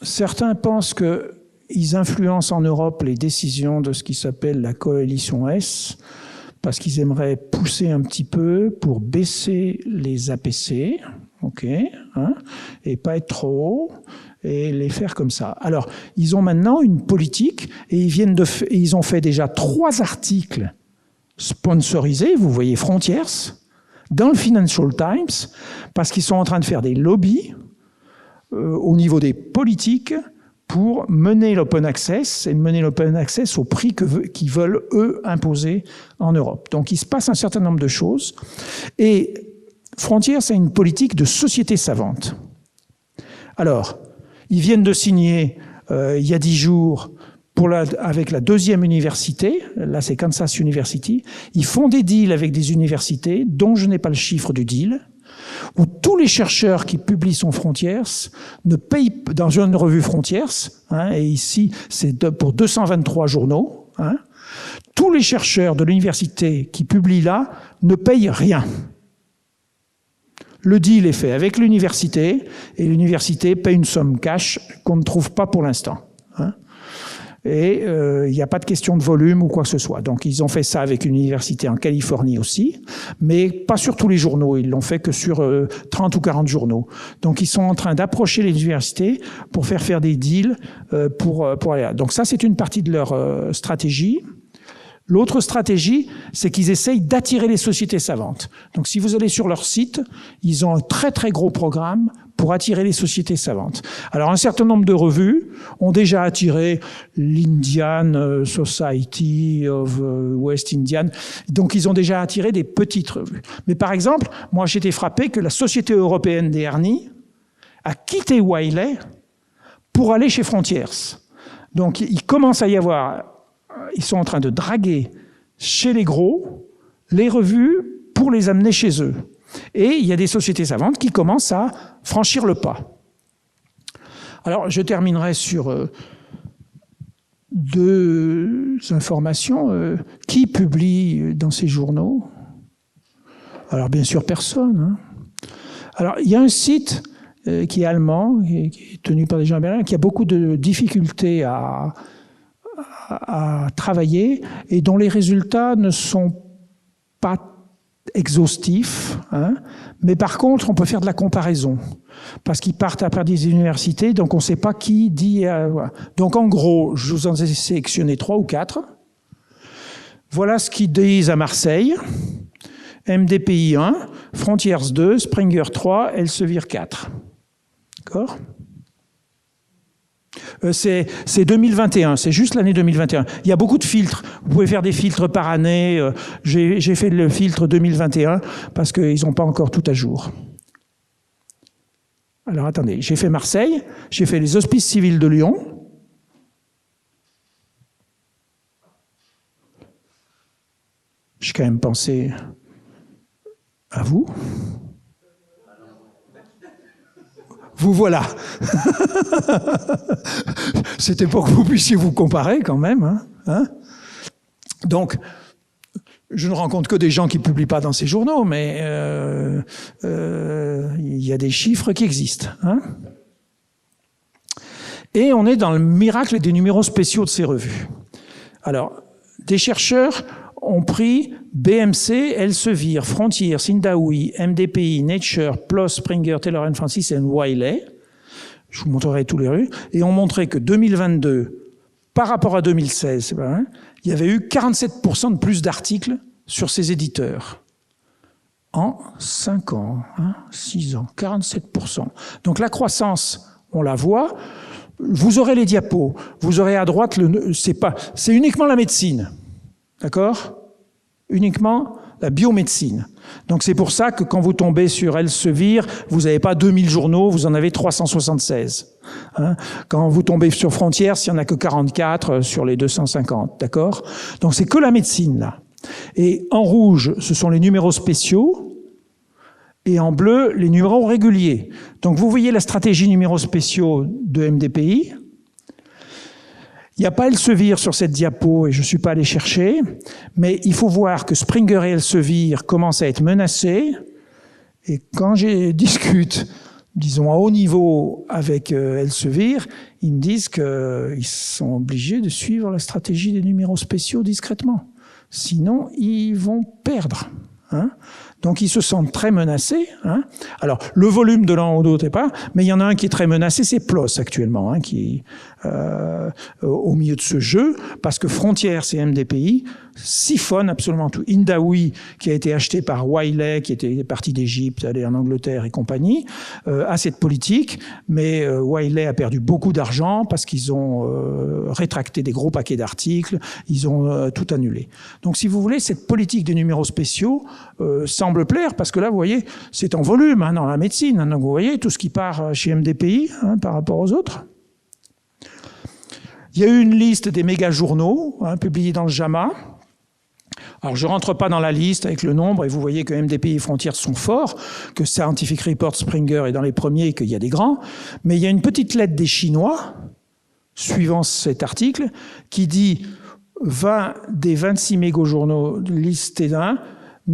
Speaker 2: Certains pensent qu'ils influencent en Europe les décisions de ce qui s'appelle la coalition S, parce qu'ils aimeraient pousser un petit peu pour baisser les APC, ok, hein, et pas être trop haut, et les faire comme ça. Alors, ils ont maintenant une politique, et ils ont fait déjà 3 articles sponsorisés, vous voyez Frontiers, dans le Financial Times, parce qu'ils sont en train de faire des lobbies au niveau des politiques pour mener l'open access et mener l'open access au prix qu'ils veulent, eux, imposer en Europe. Donc il se passe un certain nombre de choses. Et Frontiers, c'est une politique de société savante. Alors, ils viennent de signer, il y a 10 jours, avec la 2e université, là c'est Kansas University, ils font des deals avec des universités dont je n'ai pas le chiffre du deal, où tous les chercheurs qui publient son Frontiers ne payent, dans une revue Frontiers, hein, et ici c'est pour 223 journaux, hein, tous les chercheurs de l'université qui publient là ne payent rien. Le deal est fait avec l'université, et l'université paye une somme cash qu'on ne trouve pas pour l'instant. Hein. Et il n'y a pas de question de volume ou quoi que ce soit. Donc ils ont fait ça avec une université en Californie aussi, mais pas sur tous les journaux. Ils l'ont fait que sur 30 ou 40 journaux. Donc ils sont en train d'approcher les universités pour faire des deals pour aller là. Donc ça, c'est une partie de leur stratégie. L'autre stratégie, c'est qu'ils essayent d'attirer les sociétés savantes. Donc si vous allez sur leur site, ils ont un très très gros programme pour attirer les sociétés savantes. Alors un certain nombre de revues ont déjà attiré l'Indian Society of West Indian. Donc ils ont déjà attiré des petites revues. Mais par exemple, moi j'ai été frappé que la Société européenne des hernies a quitté Wiley pour aller chez Frontiers. Donc il commence à y avoir... Ils sont en train de draguer chez les gros les revues pour les amener chez eux. Et il y a des sociétés savantes qui commencent à franchir le pas. Alors, je terminerai sur 2 informations. Qui publie dans ces journaux? Alors, bien sûr, personne. Hein. Alors, il y a un site qui est allemand, qui est tenu par des gens berlins, qui a beaucoup de difficultés à travailler et dont les résultats ne sont pas exhaustifs, hein, mais par contre, on peut faire de la comparaison parce qu'ils partent à partir des universités, donc on ne sait pas qui dit... voilà. Donc en gros, je vous en ai sélectionné 3 ou 4. Voilà ce qu'ils disent à Marseille. MDPI 1, Frontiers 2, Springer 3, Elsevier 4. D'accord ? C'est 2021, c'est juste l'année 2021. Il y a beaucoup de filtres. Vous pouvez faire des filtres par année. J'ai fait le filtre 2021 parce qu'ils n'ont pas encore tout à jour. Alors attendez, j'ai fait Marseille, j'ai fait les Hospices civils de Lyon. J'ai quand même pensé à vous. vous voilà. C'était pour que vous puissiez vous comparer quand même. Hein. Donc, je ne rencontre que des gens qui ne publient pas dans ces journaux, mais il y a des chiffres qui existent. Hein. Et on est dans le miracle des numéros spéciaux de ces revues. Alors, des chercheurs ont pris BMC, Elsevier, Frontier, Sindawi, MDPI, Nature, PLOS, Springer, Taylor & Francis et Wiley. Je vous montrerai tous les rues. Et ont montré que 2022, par rapport à 2016, il y avait eu 47% de plus d'articles sur ces éditeurs. En 5 ans, 6 ans, 47%. Donc la croissance, on la voit. Vous aurez les diapos. Vous aurez à droite, c'est uniquement la médecine. D'accord? Uniquement la biomédecine. Donc c'est pour ça que quand vous tombez sur Elsevier, vous n'avez pas 2000 journaux, vous en avez 376. Hein? Quand vous tombez sur Frontières, il n'y en a que 44 sur les 250. D'accord? Donc c'est que la médecine, là. Et en rouge, ce sont les numéros spéciaux. Et en bleu, les numéros réguliers. Donc vous voyez la stratégie numéros spéciaux de MDPI. Il n'y a pas Elsevier sur cette diapo et je ne suis pas allé chercher, mais il faut voir que Springer et Elsevier commencent à être menacés. Et quand je discute, disons, à haut niveau avec Elsevier, ils me disent qu'ils sont obligés de suivre la stratégie des numéros spéciaux discrètement. Sinon, ils vont perdre. Hein. Donc ils se sentent très menacés. Hein. Alors le volume de l'un ou d'autre n'est pas, mais il y en a un qui est très menacé, c'est PLOS actuellement, hein, qui est au milieu de ce jeu, parce que Frontières et MDPI siphonnent absolument tout. Indawi, qui a été acheté par Wiley, qui était parti d'Égypte, allé en Angleterre et compagnie, a cette politique, mais Wiley a perdu beaucoup d'argent parce qu'ils ont rétracté des gros paquets d'articles, ils ont tout annulé. Donc si vous voulez, cette politique des numéros spéciaux semble plaire, parce que là, vous voyez, c'est en volume hein, dans la médecine. Hein, donc vous voyez tout ce qui part chez MDPI hein, par rapport aux autres. Il y a eu une liste des méga-journaux hein, publiés dans le JAMA. Alors, je ne rentre pas dans la liste avec le nombre, et vous voyez que MDPI et Frontières sont forts, que Scientific Report, Springer est dans les premiers, et qu'il y a des grands. Mais il y a une petite lettre des Chinois, suivant cet article, qui dit 20 des 26 méga-journaux listés d'un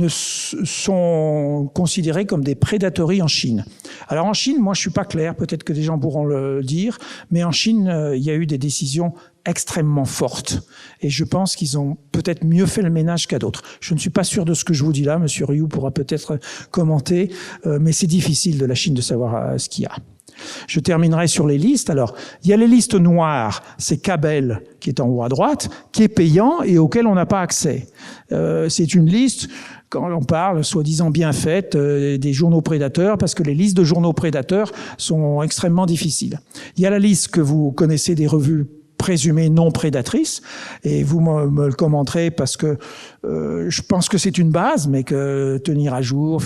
Speaker 2: sont considérés comme des prédatories en Chine. Alors en Chine, moi je suis pas clair, peut-être que des gens pourront le dire, mais en Chine, il y a eu des décisions extrêmement fortes. Et je pense qu'ils ont peut-être mieux fait le ménage qu'à d'autres. Je ne suis pas sûr de ce que je vous dis là, Monsieur Rioux pourra peut-être commenter, mais c'est difficile de la Chine de savoir ce qu'il y a. Je terminerai sur les listes. Alors, il y a les listes noires, c'est Cabell qui est en haut à droite, qui est payant et auquel on n'a pas accès. C'est une liste, quand on parle, soi-disant bien faite, des journaux prédateurs, parce que les listes de journaux prédateurs sont extrêmement difficiles. Il y a la liste que vous connaissez des revues présumées non prédatrices, et vous me le commenterez parce que je pense que c'est une base, mais que tenir à jour,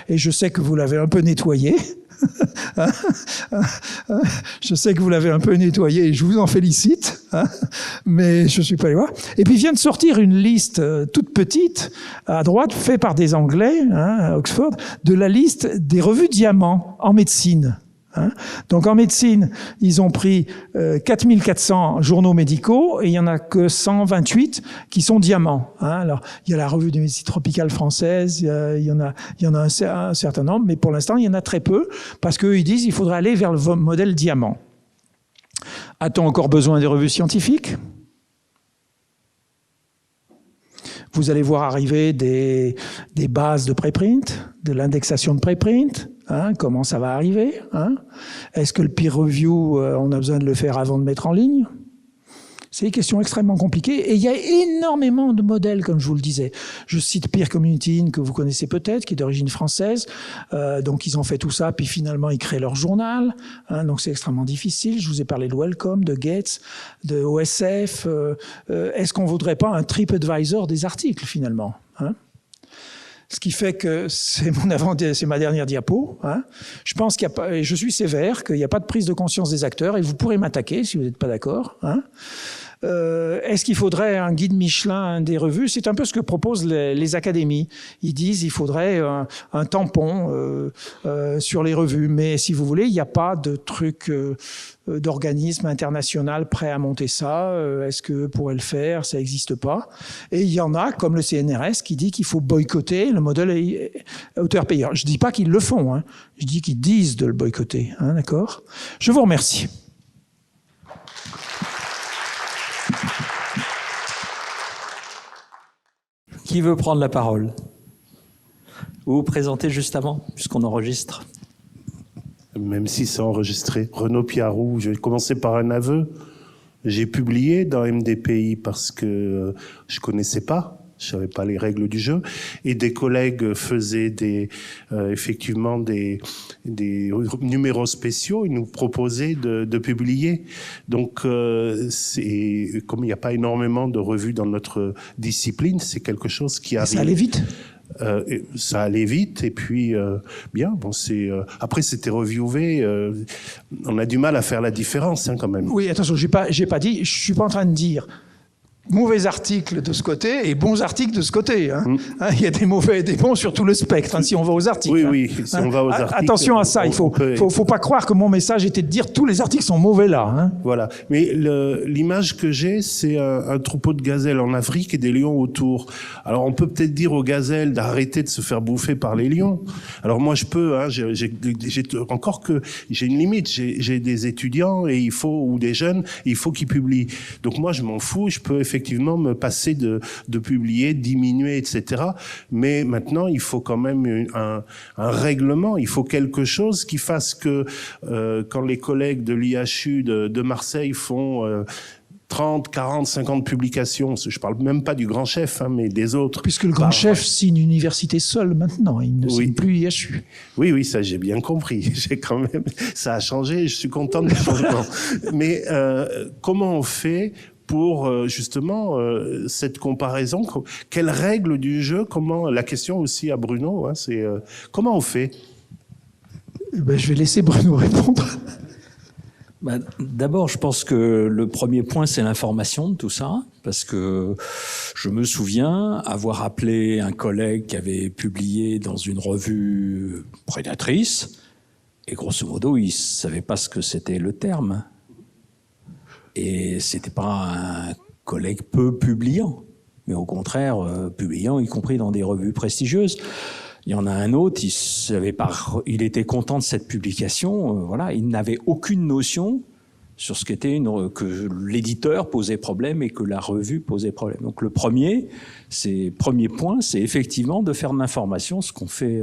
Speaker 2: et je sais que vous l'avez un peu nettoyé. Je sais que vous l'avez un peu nettoyé et je vous en félicite, hein, mais je suis pas allé voir. Et puis vient de sortir une liste toute petite à droite, faite par des Anglais, hein, à Oxford, de la liste des revues Diamant en médecine. Hein. Donc en médecine, ils ont pris 4400 journaux médicaux et il y en a que 128 qui sont diamants. Hein. Alors il y a la revue de médecine tropicale française, il y en a un certain nombre, mais pour l'instant il y en a très peu parce qu'eux ils disent qu'il faudrait aller vers le modèle diamant. A-t-on encore besoin des revues scientifiques ? Vous allez voir arriver des bases de préprint, de l'indexation de préprint. Hein, comment ça va arriver hein? Est-ce que le peer review, on a besoin de le faire avant de mettre en ligne? C'est des questions extrêmement compliquées. Et il y a énormément de modèles, comme je vous le disais. Je cite Peer Community In, que vous connaissez peut-être, qui est d'origine française. Donc, ils ont fait tout ça, puis finalement, ils créent leur journal. Hein, donc, c'est extrêmement difficile. Je vous ai parlé de Wellcome, de Gates, de OSF. Est-ce qu'on ne voudrait pas un TripAdvisor des articles, finalement hein? Ce qui fait que c'est ma dernière diapo. Hein. Je pense qu'il y a pas, et je suis sévère, qu'il n'y a pas de prise de conscience des acteurs, et vous pourrez m'attaquer si vous n'êtes pas d'accord. Hein. Est-ce qu'il faudrait un guide Michelin des revues? C'est un peu ce que proposent les académies. Ils disent qu'il faudrait un tampon sur les revues. Mais si vous voulez, il n'y a pas de truc d'organisme international prêt à monter ça. Est-ce que pourrait le faire? Ça n'existe pas. Et il y en a, comme le CNRS, qui dit qu'il faut boycotter le modèle auteur-payeur. Je ne dis pas qu'ils le font. Hein. Je dis qu'ils disent de le boycotter. Hein, d'accord? Je vous remercie.
Speaker 1: Qui veut prendre la parole? Vous vous présentez juste avant, puisqu'on enregistre.
Speaker 3: Même si c'est enregistré. Renaud Piarou, je vais commencer par un aveu. J'ai publié dans MDPI parce que je connaissais pas. Je savais pas les règles du jeu, et des collègues faisaient effectivement des numéros spéciaux. Ils nous proposaient de publier. Donc, comme il n'y a pas énormément de revues dans notre discipline, c'est quelque chose qui arrive.
Speaker 2: Ça allait vite.
Speaker 3: Ça allait vite, et puis bien. Bon, après c'était reviewé. On a du mal à faire la différence, hein, quand même.
Speaker 2: Oui, attention, j'ai pas dit. Je suis pas en train de dire mauvais articles de ce côté et bons articles de ce côté. Hein. Il y a des mauvais et des bons sur tout le spectre, hein, si on va aux articles.
Speaker 3: Oui,
Speaker 2: hein.
Speaker 3: oui, si on va aux articles.
Speaker 2: Attention à ça, il faut pas croire que mon message était de dire tous les articles sont mauvais là. Hein.
Speaker 3: Voilà. Mais l'image que j'ai, c'est un troupeau de gazelles en Afrique et des lions autour. Alors on peut peut-être dire aux gazelles d'arrêter de se faire bouffer par les lions. Alors moi je peux, hein, encore que j'ai une limite. J'ai des étudiants ou des jeunes, et il faut qu'ils publient. Donc moi je m'en fous, je peux effectivement me passer de publier, diminuer, etc. Mais maintenant, il faut quand même un règlement. Il faut quelque chose qui fasse que quand les collègues de l'IHU de Marseille font 30, 40, 50 publications, je parle même pas du grand chef, hein, mais des autres.
Speaker 2: Puisque le grand chef signe université seul maintenant, il ne signe plus IHU.
Speaker 3: Oui, ça j'ai bien compris. Ça a changé, je suis content du changement. Mais comment on fait pour justement cette comparaison? Quelles règles du jeu? La question aussi à Bruno, hein, c'est comment on fait?
Speaker 2: Je vais laisser Bruno répondre.
Speaker 1: D'abord, je pense que le premier point, c'est l'information de tout ça, parce que je me souviens avoir appelé un collègue qui avait publié dans une revue prédatrice, et grosso modo, il savait pas ce que c'était le terme. Et c'était pas un collègue peu publiant, mais au contraire publiant, y compris dans des revues prestigieuses. Il y en a un autre, il était content de cette publication. Voilà, il n'avait aucune notion sur ce qu'était que l'éditeur posait problème et que la revue posait problème. Donc le premier point, c'est effectivement de faire de l'information, ce qu'on fait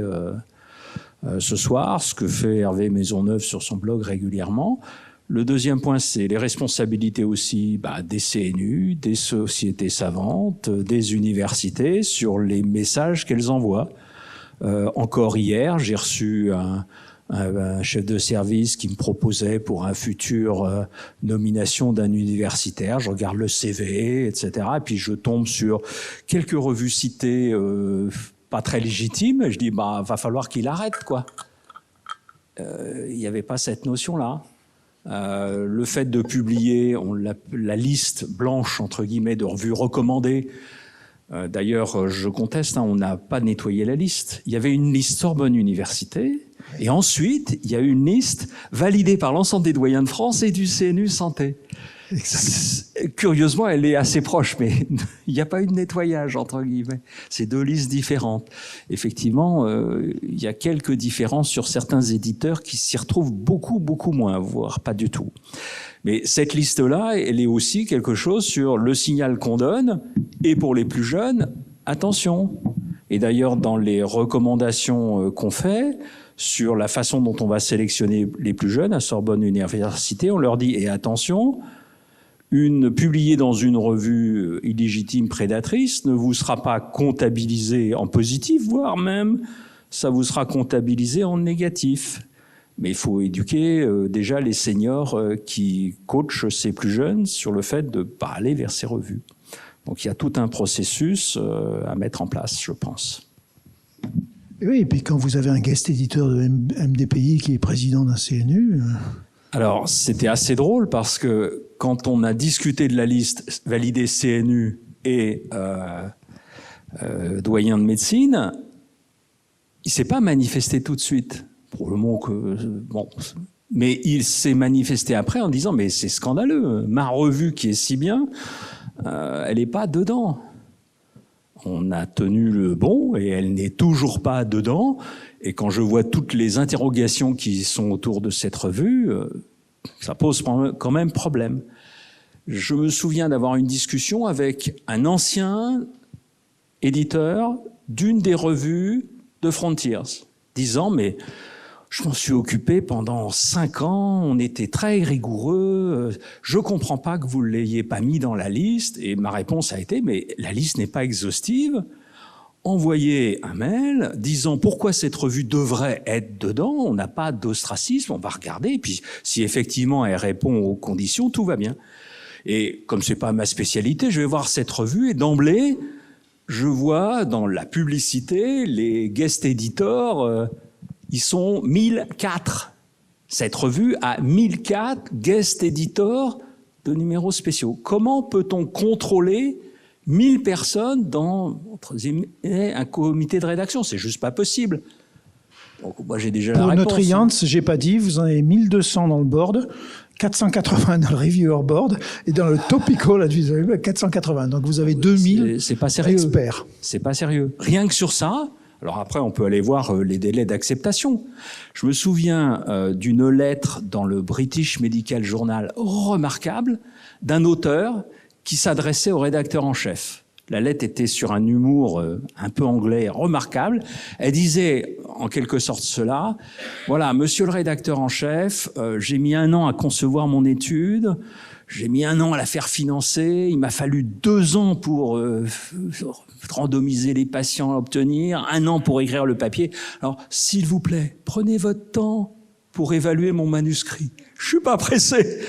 Speaker 1: ce soir, ce que fait Hervé Maisonneuve sur son blog régulièrement. Le deuxième point, c'est les responsabilités aussi des CNU, des sociétés savantes, des universités sur les messages qu'elles envoient. Encore hier, j'ai reçu un chef de service qui me proposait pour un futur nomination d'un universitaire. Je regarde le CV, etc. Et puis je tombe sur quelques revues citées pas très légitimes. Je dis, va falloir qu'il arrête, quoi. Il n'y avait pas cette notion-là. Le fait de publier la liste blanche, entre guillemets, de revues recommandées. D'ailleurs, je conteste, on n'a pas nettoyé la liste. Il y avait une liste Sorbonne Université, et ensuite, il y a eu une liste validée par l'ensemble des doyens de France et du CNU Santé. Curieusement, elle est assez proche, mais il n'y a pas eu de nettoyage, entre guillemets. C'est deux listes différentes. Effectivement, il y a quelques différences sur certains éditeurs qui s'y retrouvent beaucoup, beaucoup moins, voire pas du tout. Mais cette liste-là, elle est aussi quelque chose sur le signal qu'on donne, et pour les plus jeunes, attention. Et d'ailleurs, dans les recommandations qu'on fait, sur la façon dont on va sélectionner les plus jeunes à Sorbonne Université, on leur dit, et attention, publiée dans une revue illégitime prédatrice ne vous sera pas comptabilisée en positif, voire même ça vous sera comptabilisé en négatif. Mais il faut éduquer déjà les seniors qui coachent ces plus jeunes sur le fait de ne pas aller vers ces revues. Donc il y a tout un processus à mettre en place, je pense.
Speaker 2: Oui, et puis quand vous avez un guest éditeur de MDPI qui est président d'un CNU...
Speaker 1: Alors, c'était assez drôle parce que quand on a discuté de la liste validée CNU et doyen de médecine, il s'est pas manifesté tout de suite. Probablement que... Bon, mais il s'est manifesté après en disant « Mais c'est scandaleux, ma revue qui est si bien, elle n'est pas dedans. » On a tenu le bon et elle n'est toujours pas dedans. Et quand je vois toutes les interrogations qui sont autour de cette revue, ça pose quand même problème. Je me souviens d'avoir une discussion avec un ancien éditeur d'une des revues de Frontiers, disant « Mais je m'en suis occupé pendant 5 ans, on était très rigoureux, je comprends pas que vous ne l'ayez pas mis dans la liste. » Et ma réponse a été « Mais la liste n'est pas exhaustive. Envoyez un mail disant pourquoi cette revue devrait être dedans, on n'a pas d'ostracisme, on va regarder, et puis si effectivement elle répond aux conditions, tout va bien. » Et comme c'est pas ma spécialité, je vais voir cette revue et d'emblée, je vois dans la publicité les guest editors, ils sont 1004. Cette revue a 1004 guest editors de numéros spéciaux. Comment peut-on contrôler 1000 personnes dans un comité de rédaction? C'est juste pas possible. Donc, moi, j'ai déjà la réponse.
Speaker 2: Pour Nutrients, j'ai pas dit, vous en avez 1200 dans le board, 480 dans le reviewer board, et dans le topical advisory, 480. Donc vous avez 2000
Speaker 1: c'est pas sérieux.
Speaker 2: Experts.
Speaker 1: C'est pas sérieux. Rien que sur ça. Alors après, on peut aller voir les délais d'acceptation. Je me souviens d'une lettre dans le British Medical Journal remarquable d'un auteur qui s'adressait au rédacteur en chef. La lettre était sur un humour un peu anglais remarquable. Elle disait en quelque sorte cela: voilà, monsieur le rédacteur en chef, j'ai mis 1 an à concevoir mon étude, j'ai mis 1 an à la faire financer, il m'a fallu 2 ans pour randomiser les patients à obtenir, 1 an pour écrire le papier. Alors, s'il vous plaît, prenez votre temps pour évaluer mon manuscrit. Je suis pas pressé.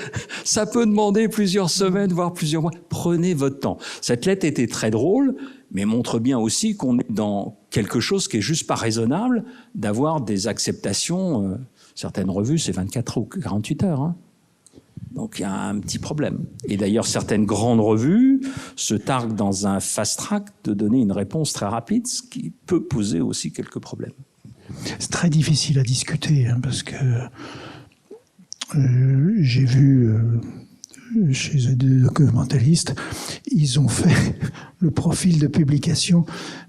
Speaker 1: Ça peut demander plusieurs semaines, voire plusieurs mois. Prenez votre temps. Cette lettre était très drôle, mais montre bien aussi qu'on est dans quelque chose qui est juste pas raisonnable d'avoir des acceptations. Certaines revues, c'est 24 ou 48 heures. Hein. Donc il y a un petit problème. Et d'ailleurs, certaines grandes revues se targuent dans un fast-track de donner une réponse très rapide, ce qui peut poser aussi quelques problèmes.
Speaker 2: C'est très difficile à discuter, hein, parce que j'ai vu chez des documentalistes, ils ont fait le profil de publication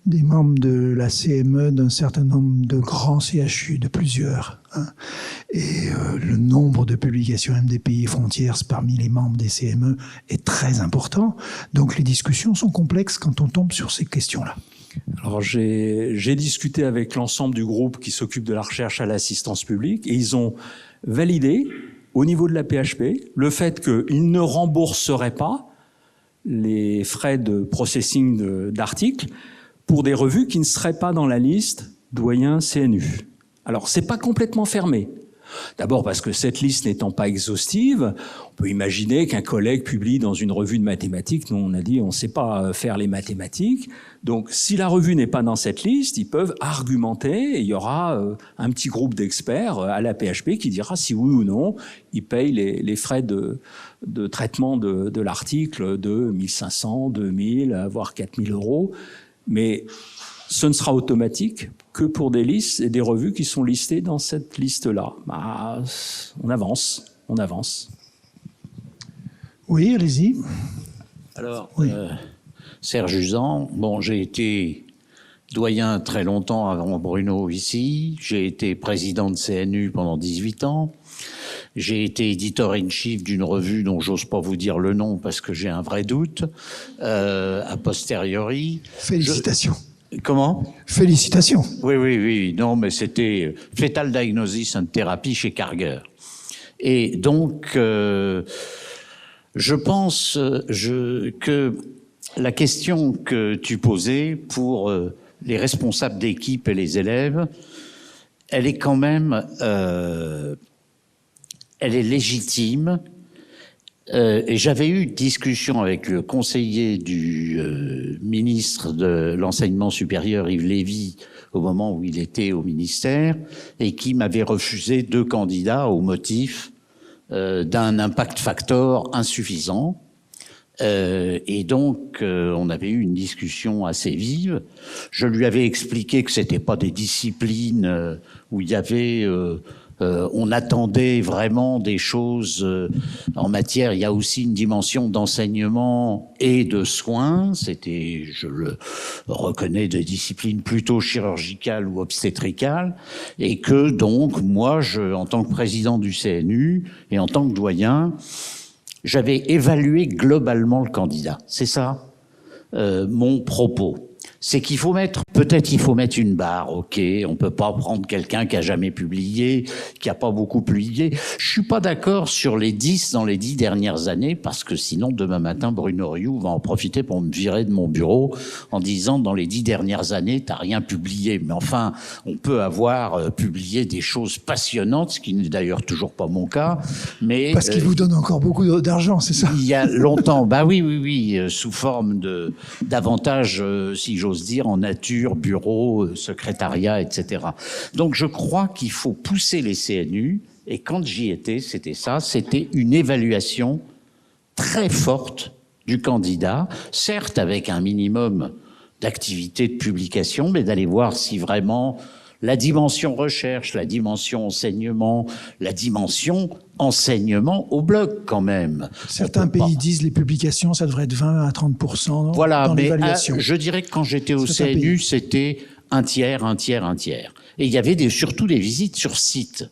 Speaker 2: des membres de la CME d'un certain nombre de grands CHU, de plusieurs. Hein. Et le nombre de publications MDPI Frontiers parmi les membres des CME est très important. Donc les discussions sont complexes quand on tombe sur ces questions-là.
Speaker 1: Alors j'ai discuté avec l'ensemble du groupe qui s'occupe de la recherche à l'assistance publique et ils ont validé au niveau de la PHP le fait qu'ils ne rembourseraient pas les frais de processing d'articles pour des revues qui ne seraient pas dans la liste doyen CNU. Alors c'est pas complètement fermé. D'abord parce que cette liste n'étant pas exhaustive, on peut imaginer qu'un collègue publie dans une revue de mathématiques. Nous, on a dit on ne sait pas faire les mathématiques. Donc, si la revue n'est pas dans cette liste, ils peuvent argumenter et il y aura un petit groupe d'experts à la PHP qui dira si oui ou non, ils payent les frais de traitement de l'article de 1500, 2000, voire 4000 €. Mais ce ne sera automatique que pour des listes et des revues qui sont listées dans cette liste-là. Bah, on avance.
Speaker 2: Oui, allez-y.
Speaker 4: Alors,
Speaker 2: oui.
Speaker 4: Serge Usan, bon, j'ai été doyen très longtemps avant Bruno ici, j'ai été président de CNU pendant 18 ans, j'ai été éditeur-in-chief d'une revue dont j'ose pas vous dire le nom parce que j'ai un vrai doute, a posteriori.
Speaker 2: Félicitations.
Speaker 4: Comment?
Speaker 2: Félicitations.
Speaker 4: Oui. Non, mais c'était Fetal Diagnosis and Therapy chez Karger. Et donc, je pense que la question que tu posais pour les responsables d'équipe et les élèves, elle est quand même, elle est légitime. Et j'avais eu une discussion avec le conseiller du ministre de l'Enseignement supérieur, Yves Lévy, au moment où il était au ministère, et qui m'avait refusé 2 candidats au motif d'un impact factor insuffisant. Et donc, on avait eu une discussion assez vive. Je lui avais expliqué que c'était pas des disciplines où il y avait... on attendait vraiment des choses en matière. Il y a aussi une dimension d'enseignement et de soins. C'était, je le reconnais, des disciplines plutôt chirurgicales ou obstétricales, et que donc moi, en tant que président du CNU et en tant que doyen, j'avais évalué globalement le candidat. C'est ça mon propos. C'est qu'il faut peut-être il faut mettre une barre, ok, on peut pas prendre quelqu'un qui a jamais publié, qui a pas beaucoup publié. Je suis pas d'accord sur les 10 dans les 10 dernières années, parce que sinon, demain matin, Bruno Rioux va en profiter pour me virer de mon bureau en disant, dans les 10 dernières années, t'as rien publié. Mais enfin, on peut avoir publié des choses passionnantes, ce qui n'est d'ailleurs toujours pas mon cas, mais...
Speaker 2: Parce qu'il vous donne encore beaucoup d'argent, c'est ça?
Speaker 4: Il y a longtemps, bah oui, sous forme d'avantages, si j'ose dire, en nature, bureau, secrétariat, etc. Donc je crois qu'il faut pousser les CNU, et quand j'y étais, c'était une évaluation très forte du candidat, certes avec un minimum d'activité de publication, mais d'aller voir si vraiment la dimension recherche, la dimension enseignement, la dimension enseignement au bloc quand même.
Speaker 2: Certains pays disent les publications, ça devrait être 20 à 30%
Speaker 4: voilà,
Speaker 2: dans l'évaluation.
Speaker 4: Je dirais que quand j'étais au CNU, c'était un tiers. Et il y avait surtout des visites sur site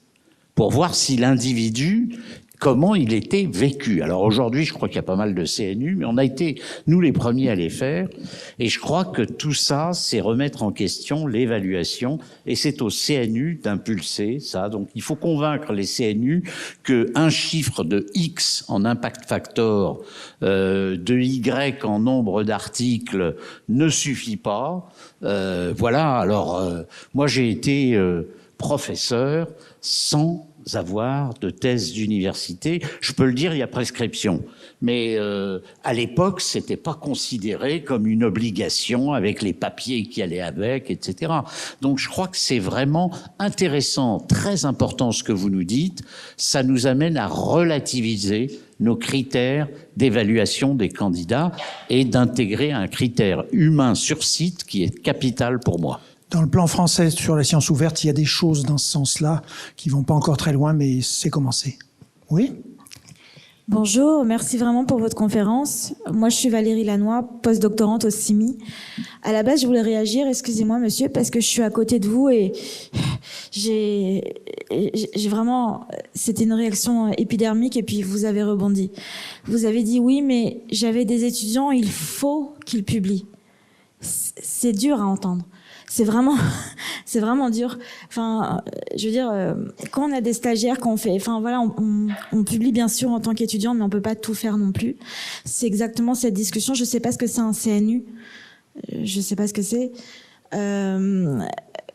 Speaker 4: pour voir si l'individu, comment il était vécu. Alors aujourd'hui, je crois qu'il y a pas mal de CNU, mais on a été, nous, les premiers à les faire. Et je crois que tout ça, c'est remettre en question l'évaluation. Et c'est au CNU d'impulser ça. Donc il faut convaincre les CNU qu'un chiffre de X en impact factor, de Y en nombre d'articles ne suffit pas. Voilà, alors moi j'ai été professeur sans avoir de thèse d'université. Je peux le dire, il y a prescription. Mais à l'époque, c'était pas considéré comme une obligation avec les papiers qui allaient avec, etc. Donc je crois que c'est vraiment intéressant, très important ce que vous nous dites. Ça nous amène à relativiser nos critères d'évaluation des candidats et d'intégrer un critère humain sur site qui est capital pour moi.
Speaker 2: Dans le plan français sur la science ouverte, il y a des choses dans ce sens-là qui vont pas encore très loin, mais c'est commencé. Oui ?
Speaker 5: Bonjour, merci vraiment pour votre conférence. Moi, je suis Valérie Lannoy, postdoctorante au CIMI. À la base, je voulais réagir, excusez-moi monsieur, parce que je suis à côté de vous et j'ai vraiment... C'était une réaction épidermique et puis vous avez rebondi. Vous avez dit oui, mais j'avais des étudiants, il faut qu'ils publient. C'est dur à entendre. C'est vraiment dur. Enfin, je veux dire, quand on a des stagiaires, quand on fait, enfin voilà, on publie bien sûr en tant qu'étudiant, mais on peut pas tout faire non plus. C'est exactement cette discussion. Je sais pas ce que c'est un CNU. Je sais pas ce que c'est.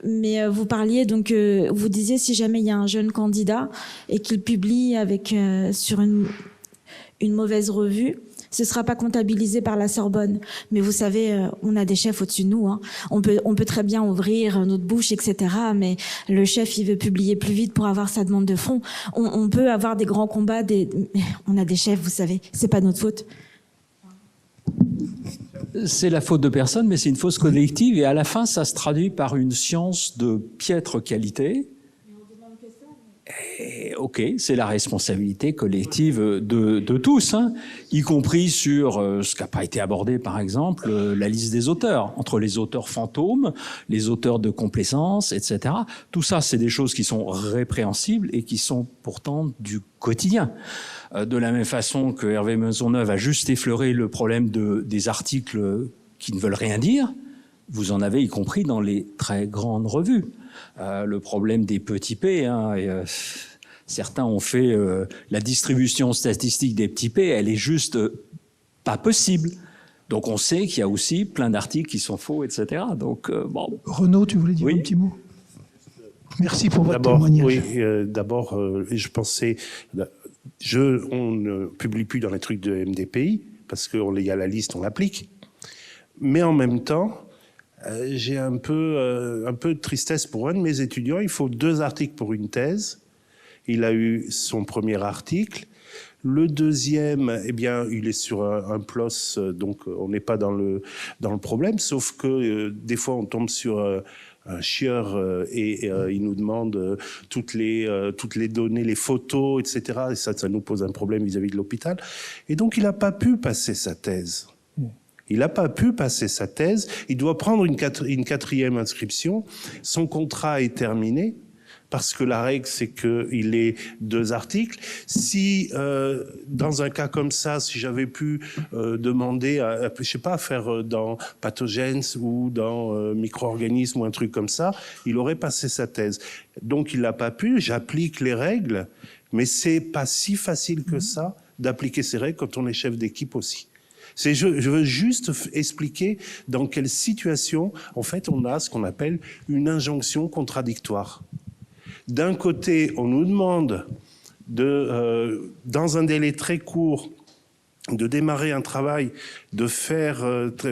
Speaker 5: Mais vous parliez donc, vous disiez si jamais il y a un jeune candidat et qu'il publie avec sur une mauvaise revue, ce sera pas comptabilisé par la Sorbonne. Mais vous savez, on a des chefs au-dessus de nous. Hein. On peut très bien ouvrir notre bouche, etc. Mais le chef, il veut publier plus vite pour avoir sa demande de fonds. On peut avoir des grands combats. On a des chefs, vous savez. C'est pas notre faute.
Speaker 1: C'est la faute de personne, mais c'est une faute collective. Et à la fin, ça se traduit par une science de piètre qualité. Et, ok, c'est la responsabilité collective de tous, hein, y compris sur ce qui n'a pas été abordé, par exemple, la liste des auteurs, entre les auteurs fantômes, les auteurs de complaisance, etc. Tout ça, c'est des choses qui sont répréhensibles et qui sont pourtant du quotidien. De la même façon que Hervé Maisonneuve a juste effleuré le problème des articles qui ne veulent rien dire, vous en avez y compris dans les très grandes revues. Le problème des petits P, hein, certains ont fait la distribution statistique des petits P, elle est juste pas possible. Donc on sait qu'il y a aussi plein d'articles qui sont faux, etc. Donc bon.
Speaker 2: Renaud, tu voulais dire un petit mot ? Merci pour votre témoignage.
Speaker 3: Oui, d'abord, je pensais On ne publie plus dans les trucs de MDPI, parce qu'il y a la liste, on l'applique. Mais en même temps, j'ai un peu de tristesse pour un de mes étudiants. Il faut 2 articles pour une thèse. Il a eu son premier article. Le deuxième, eh bien, il est sur un PLOS, donc on n'est pas dans le problème, sauf que des fois on tombe sur un chieur et il nous demande toutes les données, les photos, etc. Et ça nous pose un problème vis-à-vis de l'hôpital. Et donc il n'a pas pu passer sa thèse. Il n'a pas pu passer sa thèse. Il doit prendre une 4e inscription. Son contrat est terminé. Parce que la règle, c'est qu'il ait 2 articles. Si, dans un cas comme ça, si j'avais pu demander, je sais pas, faire dans Pathogens ou dans micro-organismes ou un truc comme ça, il aurait passé sa thèse. Donc, il l'a pas pu. J'applique les règles, mais c'est pas si facile que ça d'appliquer ces règles quand on est chef d'équipe aussi. Je veux juste expliquer dans quelle situation, en fait, on a ce qu'on appelle une injonction contradictoire. D'un côté, on nous demande dans un délai très court, de démarrer un travail, de faire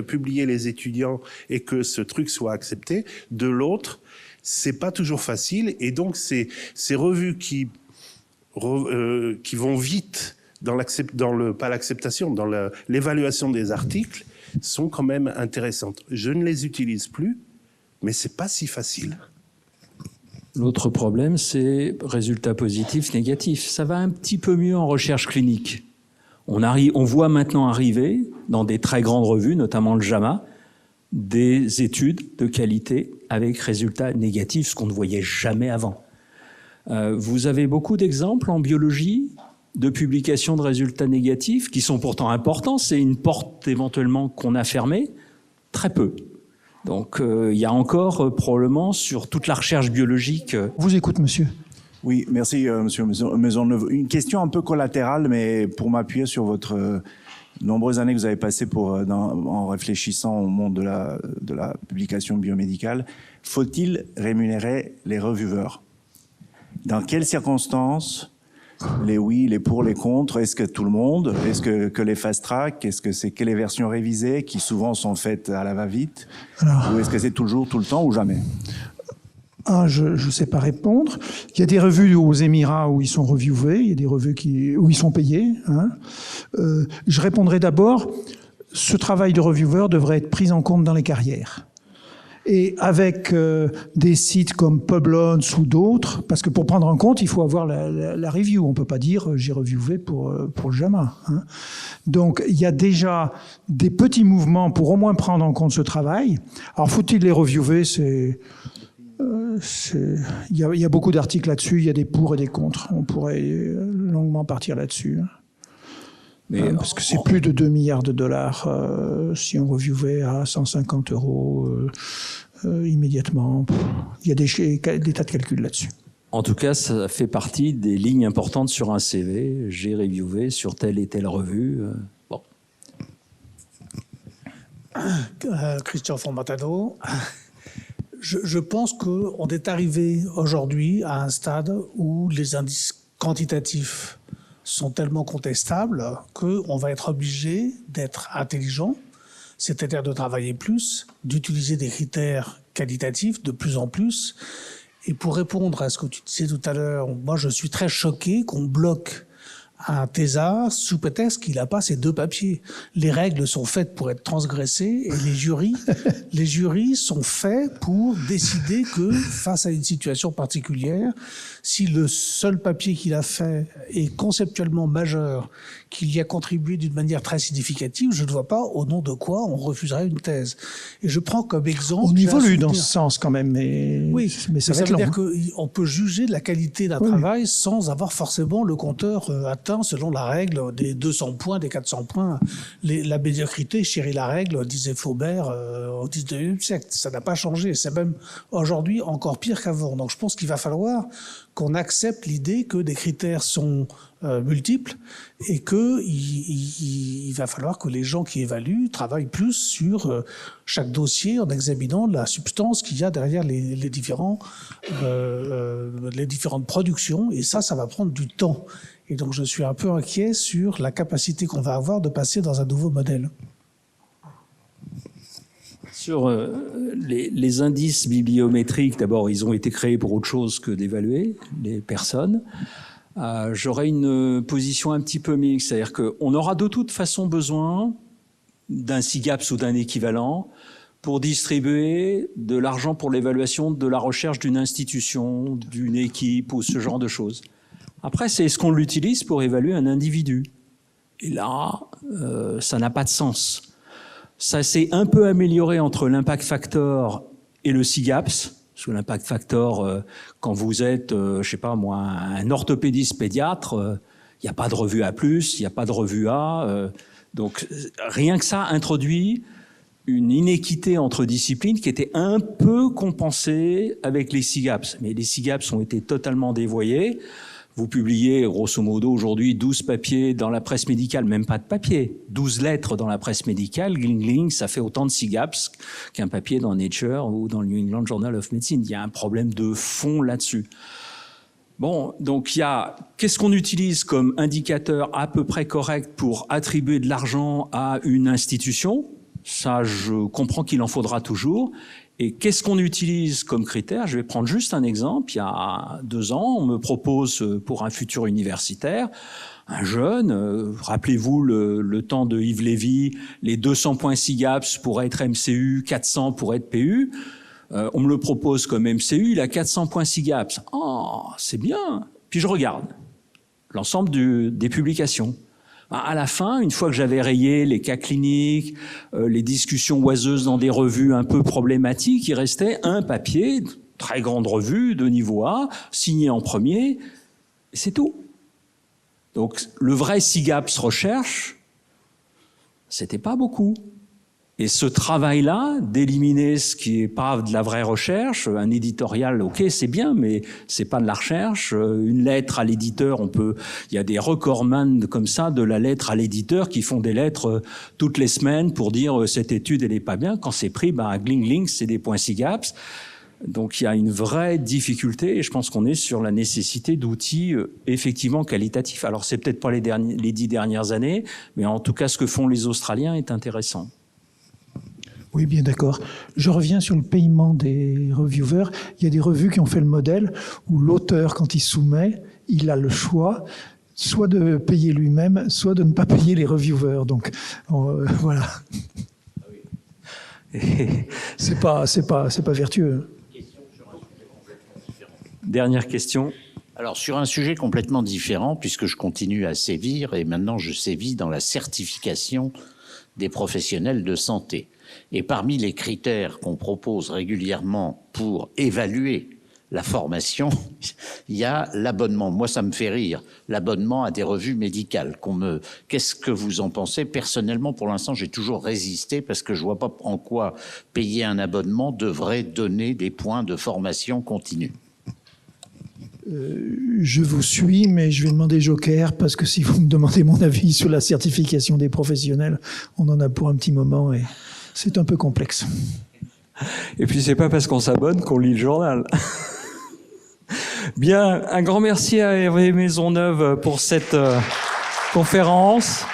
Speaker 3: publier les étudiants et que ce truc soit accepté. De l'autre, c'est pas toujours facile, et donc ces revues qui vont vite pas l'acceptation, dans l'évaluation des articles, sont quand même intéressantes. Je ne les utilise plus, mais c'est pas si facile.
Speaker 1: L'autre problème, c'est résultats positifs, négatifs. Ça va un petit peu mieux en recherche clinique. On voit maintenant arriver, dans des très grandes revues, notamment le JAMA, des études de qualité avec résultats négatifs, ce qu'on ne voyait jamais avant. Vous avez beaucoup d'exemples en biologie de publications de résultats négatifs, qui sont pourtant importants. C'est une porte éventuellement qu'on a fermée. Très peu. Donc, il y a encore probablement sur toute la recherche biologique.
Speaker 2: Vous écoute, monsieur.
Speaker 6: Oui, merci, monsieur Maisonneuve. Une question un peu collatérale, mais pour m'appuyer sur votre nombreuses années que vous avez passées en réfléchissant au monde de la publication biomédicale. Faut-il rémunérer les reviewers? Dans quelles circonstances? Les oui, les pour, les contre, est-ce que tout le monde? Est-ce que les fast-track? Est-ce que c'est que les versions révisées qui souvent sont faites à la va-vite? Ou est-ce que c'est toujours, tout le temps ou jamais?
Speaker 2: Je ne sais pas répondre. Il y a des revues aux Émirats où ils sont reviewés, il y a des revues où ils sont payés. Je répondrai d'abord, ce travail de reviewer devrait être pris en compte dans les carrières. Et avec des sites comme Publons ou d'autres, parce que pour prendre en compte, il faut avoir la review. On peut pas dire j'ai reviewé pour le JAMA. Donc il y a déjà des petits mouvements pour au moins prendre en compte ce travail. Alors faut-il les reviewer? Il y a beaucoup d'articles là-dessus. Il y a des pour et des contre. On pourrait longuement partir là-dessus. Mais parce que c'est plus de 2 milliards de dollars si on reviewait à 150 € immédiatement. Il y a des tas de calculs là-dessus.
Speaker 1: En tout cas, ça fait partie des lignes importantes sur un CV. J'ai reviewé sur telle et telle revue. Bon.
Speaker 7: Christian Formatano. Je pense qu'on est arrivé aujourd'hui à un stade où les indices quantitatifs sont tellement contestables qu'on va être obligé d'être intelligent, c'est-à-dire de travailler plus, d'utiliser des critères qualitatifs de plus en plus. Et pour répondre à ce que tu disais tout à l'heure, moi je suis très choqué qu'on bloque un thésard sous prétexte qu'il n'a pas ces 2 papiers. Les règles sont faites pour être transgressées et les jurys sont faits pour décider que face à une situation particulière, si le seul papier qu'il a fait est conceptuellement majeur, qu'il y a contribué d'une manière très significative, je ne vois pas au nom de quoi on refuserait une thèse. Et je prends comme exemple...
Speaker 2: On évolue dans ce sens quand même, mais ça va être long.
Speaker 7: Ça veut dire qu'on peut juger de la qualité d'un travail sans avoir forcément le compteur atteint selon la règle des 200 points, des 400 points. La médiocrité chérit la règle, disait Flaubert au 19e siècle. Ça n'a pas changé. C'est même aujourd'hui encore pire qu'avant. Donc je pense qu'il va falloir qu'on accepte l'idée que des critères sont multiples et il va falloir que les gens qui évaluent travaillent plus sur chaque dossier en examinant la substance qu'il y a derrière les différentes productions. Et ça va prendre du temps. Et donc je suis un peu inquiet sur la capacité qu'on va avoir de passer dans un nouveau modèle.
Speaker 1: Sur les indices bibliométriques, d'abord, ils ont été créés pour autre chose que d'évaluer les personnes. J'aurais une position un petit peu mixte, c'est-à-dire qu'on aura de toute façon besoin d'un SIGAPS ou d'un équivalent pour distribuer de l'argent pour l'évaluation de la recherche d'une institution, d'une équipe ou ce genre de choses. Après, c'est est-ce qu'on l'utilise pour évaluer un individu? Et là, ça n'a pas de sens. Ça s'est un peu amélioré entre l'impact factor et le SIGAPS. Parce que l'impact factor, quand vous êtes, je sais pas moi, un orthopédiste pédiatre, il n'y a pas de revue A+, il n'y a pas de revue A. Donc rien que ça introduit une inéquité entre disciplines qui était un peu compensée avec les SIGAPS. Mais les SIGAPS ont été totalement dévoyés. Vous publiez, grosso modo, aujourd'hui 12 papiers dans la presse médicale, même pas de papier, 12 lettres dans la presse médicale, gling, ça fait autant de SIGAPS qu'un papier dans Nature ou dans le New England Journal of Medicine. Il y a un problème de fond là-dessus. Bon, donc il y a, qu'est-ce qu'on utilise comme indicateur à peu près correct pour attribuer de l'argent à une institution? Ça, je comprends qu'il en faudra toujours. Et qu'est-ce qu'on utilise comme critère? Je vais prendre juste un exemple. Il y a 2 ans, on me propose pour un futur universitaire, un jeune, rappelez-vous le temps de Yves Lévy, les 200 points SIGAPS pour être MCU, 400 pour être PU. On me le propose comme MCU, il a 400 points SIGAPS. Oh, c'est bien. Puis je regarde l'ensemble des publications. À la fin, une fois que j'avais rayé les cas cliniques, les discussions oiseuses dans des revues un peu problématiques, il restait un papier, très grande revue de niveau A, signé en premier, et c'est tout. Donc le vrai SIGAPS recherche, c'était pas beaucoup. Et ce travail-là, d'éliminer ce qui est pas de la vraie recherche, un éditorial, ok, c'est bien, mais c'est pas de la recherche. Une lettre à l'éditeur, il y a des recordman comme ça de la lettre à l'éditeur qui font des lettres toutes les semaines pour dire cette étude elle est pas bien. Quand c'est pris, gling, c'est des points SIGAPS. Donc il y a une vraie difficulté et je pense qu'on est sur la nécessité d'outils effectivement qualitatifs. Alors c'est peut-être pas les 10 dernières années, mais en tout cas ce que font les Australiens est intéressant.
Speaker 2: Oui, bien d'accord. Je reviens sur le paiement des reviewers. Il y a des revues qui ont fait le modèle où l'auteur, quand il soumet, il a le choix soit de payer lui-même, soit de ne pas payer les reviewers. Donc, voilà. C'est pas vertueux.
Speaker 1: Dernière question.
Speaker 4: Alors, sur un sujet complètement différent, puisque je continue à sévir, et maintenant je sévis dans la certification des professionnels de santé. Et parmi les critères qu'on propose régulièrement pour évaluer la formation, il y a l'abonnement. Moi, ça me fait rire, l'abonnement à des revues médicales. Qu'est-ce que vous en pensez? Personnellement, pour l'instant, j'ai toujours résisté parce que je vois pas en quoi payer un abonnement devrait donner des points de formation continue.
Speaker 2: Je vous suis, mais je vais demander Joker, parce que si vous me demandez mon avis sur la certification des professionnels, on en a pour un petit moment et c'est un peu complexe.
Speaker 1: Et puis c'est pas parce qu'on s'abonne qu'on lit le journal. Bien, un grand merci à Hervé Maisonneuve pour cette conférence.